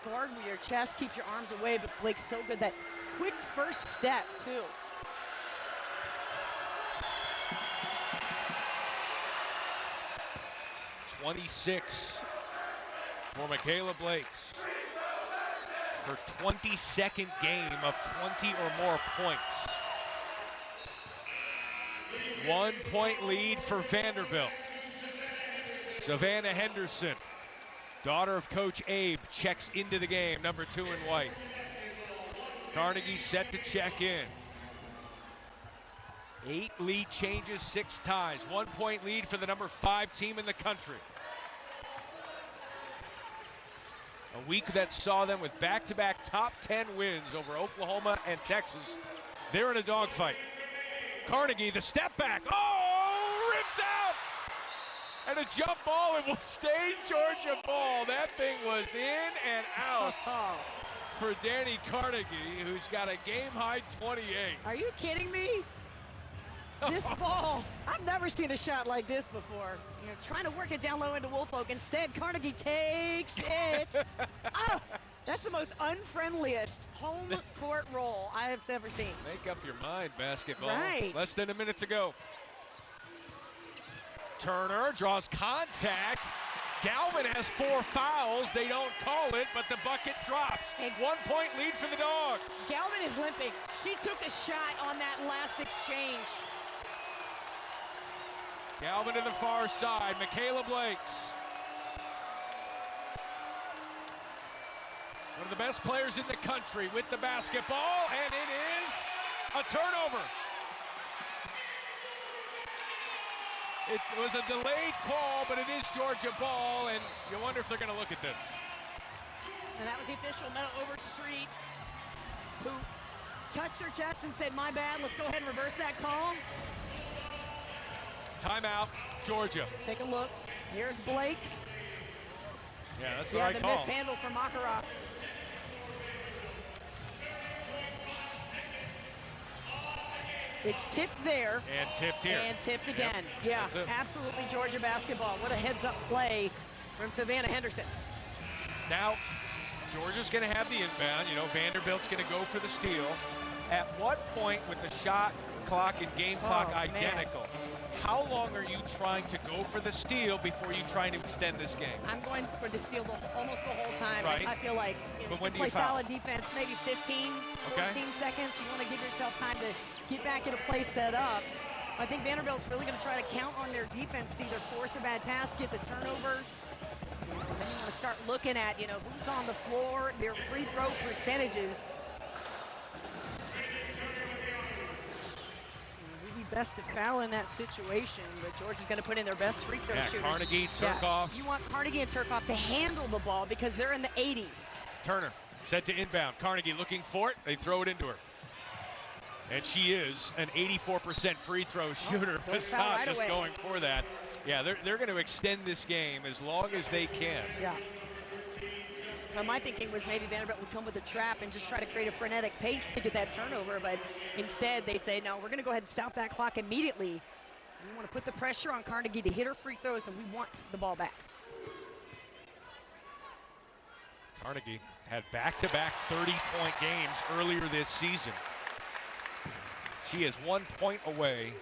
guard with your chest, keeps your arms away, but Blake's so good. That quick first step, too. .26 for Mikayla Blakes. Her 22nd game of 20 or more points. 1-point lead for Vanderbilt. Savannah Henderson, daughter of Coach Abe, checks into the game, number 2 in white. Carnegie set to check in. 8 lead changes, 6 ties. 1-point lead for the number 5 team in the country. A week that saw them with back-to-back top 10 wins over Oklahoma and Texas. They're in a dogfight. Carnegie, the step back. Oh, rips out! And a jump ball, and will stay Georgia ball. That thing was in and out for Dani Carnegie, who's got a game-high 28. Are you kidding me? This ball, I've never seen a shot like this before. You know, trying to work it down low into Woolfolk. Instead, Carnegie takes it. Oh, that's the most unfriendliest home court roll I have ever seen. Make up your mind, basketball. Right. Less than a minute to go. Turner draws contact. Galvin has 4 fouls. They don't call it, but the bucket drops. And 1-point lead for the Dogs. Galvin is limping. She took a shot on that last exchange. Galvin to the far side. Mikayla Blakes. One of the best players in the country with the basketball, and it is a turnover. It was a delayed call, but it is Georgia ball, and you wonder if they're going to look at this. And that was the official, Meta Overstreet, who touched her chest and said, my bad, let's go ahead and reverse that call. Timeout, Georgia. Take a look. Here's Blake's. Yeah, that's the right call. The mishandle from Makarov. It's tipped there. And tipped here. And tipped again. Yep. Yeah, absolutely Georgia basketball. What a heads-up play from Savannah Henderson. Now, Georgia's going to have the inbound. You know, Vanderbilt's going to go for the steal. At what point with the shot clock and game clock identical, how long are you trying to go for the steal before you trying to extend this game? I'm going for the steal almost the whole time. Right. I feel like But when do play you foul? solid defense, maybe 15, 14 seconds. You want to give yourself time to get back in a play set up. I think Vanderbilt's really going to try to count on their defense to either force a bad pass, get the turnover. And then you want to start looking at, you know, who's on the floor, their free throw percentages. Best to foul in that situation, but Georgia's going to put in their best free throw shooters. Carnegie, Turkoff. You want Carnegie and Turkoff to handle the ball because they're in the 80s. Turner set to inbound. Carnegie looking for it. They throw it into her. And she is an 84% free throw shooter. Passat just going for that. Yeah, they're going to extend this game as long as they can. Yeah. Well, my thinking was maybe Vanderbilt would come with a trap and just try to create a frenetic pace to get that turnover, but instead they say, no, we're going to go ahead and stop that clock immediately. We want to put the pressure on Carnegie to hit her free throws, and we want the ball back. Carnegie had back-to-back 30-point games earlier this season. She is 1 point away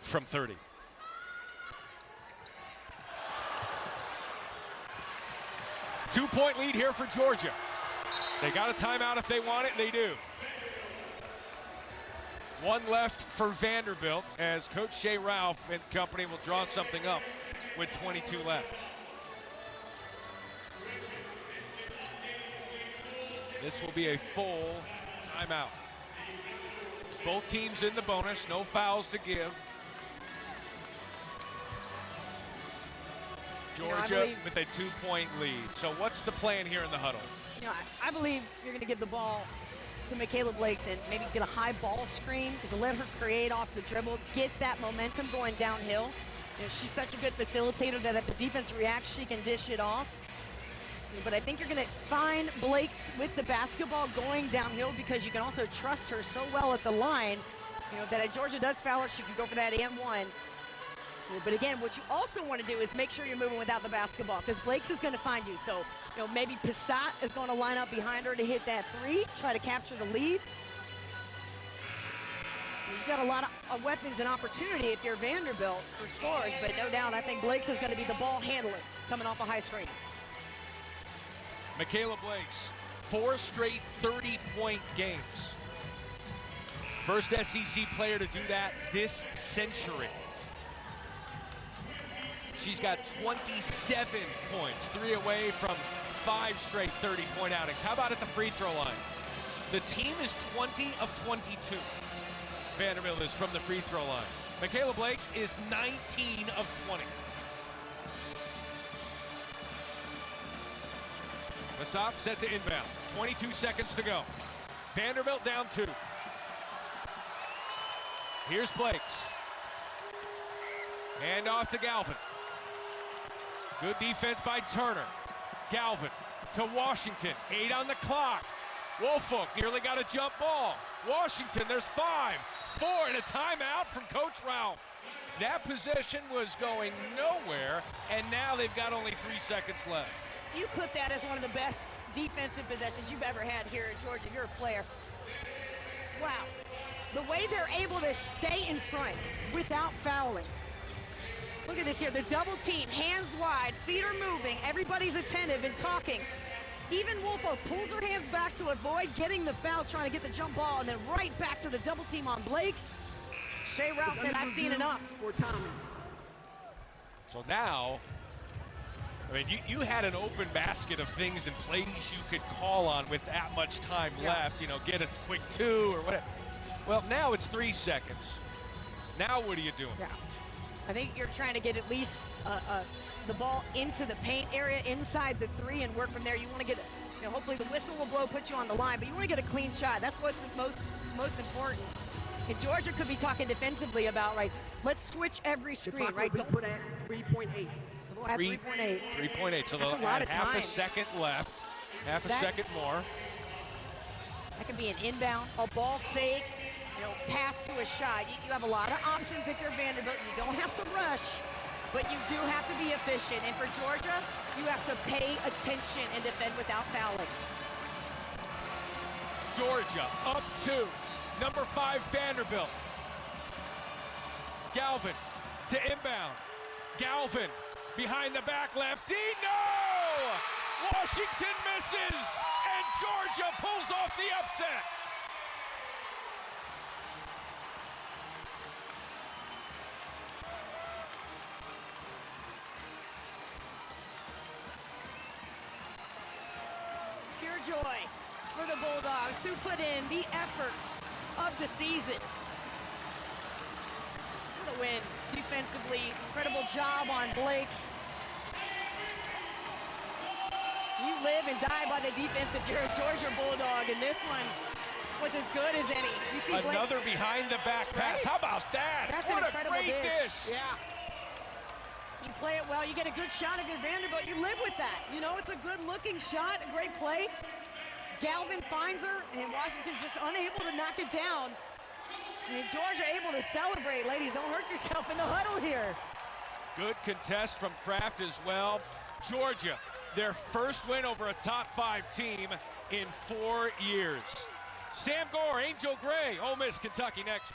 from 30. Two-point lead here for Georgia. They got a timeout if they want it, they do. 1 left for Vanderbilt as Coach Shea Ralph and company will draw something up with 22 left. This will be a full timeout. Both teams in the bonus, no fouls to give. Georgia with a 2-point lead. So what's the plan here in the huddle? You know, I believe you're going to give the ball to Mikayla Blakes and maybe get a high ball screen, because to let her create off the dribble, get that momentum going downhill. You know, she's such a good facilitator that if the defense reacts, she can dish it off. But I think you're going to find Blakes with the basketball going downhill, because you can also trust her so well at the line, you know, that if Georgia does foul her, she can go for that and one. But again, what you also want to do is make sure you're moving without the basketball, because Blakes is going to find you. So, you know, maybe Passat is going to line up behind her to hit that three, try to capture the lead. You've got a lot of weapons and opportunity if you're Vanderbilt for scores, but no doubt I think Blakes is going to be the ball handler coming off a high screen. Mikayla Blakes, 4 straight 30-point games. First SEC player to do that this century. She's got 27 points, 3 away from 5 straight 30-point outings. How about at the free throw line? The team is 20 of 22. Vanderbilt is from the free throw line. Mikayla Blakes is 19 of 20. Passat set to inbound. 22 seconds to go. Vanderbilt down 2. Here's Blakes. Hand off to Galvin. Good defense by Turner. Galvin to Washington. 8 on the clock. Woolfolk nearly got a jump ball. Washington, there's 5. 4 and a timeout from Coach Ralph. That possession was going nowhere, and now they've got only 3 seconds left. You clip that as one of the best defensive possessions you've ever had here at Georgia. You're a player. Wow. The way they're able to stay in front without fouling. Look at this here, the double team, hands wide, feet are moving, everybody's attentive and talking. Even Woolfolk pulls her hands back to avoid getting the foul, trying to get the jump ball, and then right back to the double team on Blakes. Shea Ralph said, I've seen enough. For Tommy. So now, I mean, you had an open basket of things and plays you could call on with that much time left, you know, get a quick 2 or whatever. Well, now it's 3 seconds. Now what are you doing? Yeah. I think you're trying to get at least the ball into the paint area inside the 3 and work from there. You want to get, you know, hopefully the whistle will blow, put you on the line, but you want to get a clean shot. That's what's the most important. And Georgia could be talking defensively about, right, let's switch every screen, right? Will be put at 3.8. So we'll have 3.8. 3.8, so they'll That's a lot add of half time. a second left, half a second more. That could be an inbound, a ball fake, you know, pass to a shot. You have a lot of options if you're Vanderbilt. You don't have to rush, but you do have to be efficient. And for Georgia, you have to pay attention and defend without fouling. Georgia up 2. Number 5 Vanderbilt. Galvin to inbound. Galvin behind the back lefty. No! Washington misses, and Georgia pulls off the upset. Pure joy for the Bulldogs, who put in the efforts of the season. The win defensively, incredible job on Blakes. You live and die by the defense if you're a Georgia Bulldog, and this one was as good as any. You see another Blakes, behind the back pass. Right? How about that? That's what an a incredible great dish. Yeah. You play it well, you get a good shot if you're Vanderbilt. You live with that. You know, it's a good-looking shot, a great play. Galvin finds her, and Washington's just unable to knock it down. And Georgia able to celebrate. Ladies, don't hurt yourself in the huddle here. Good contest from Kraft as well. Georgia, their first win over a top 5 team in 4 years. Sam Gore, Angel Gray, Ole Miss, Kentucky next.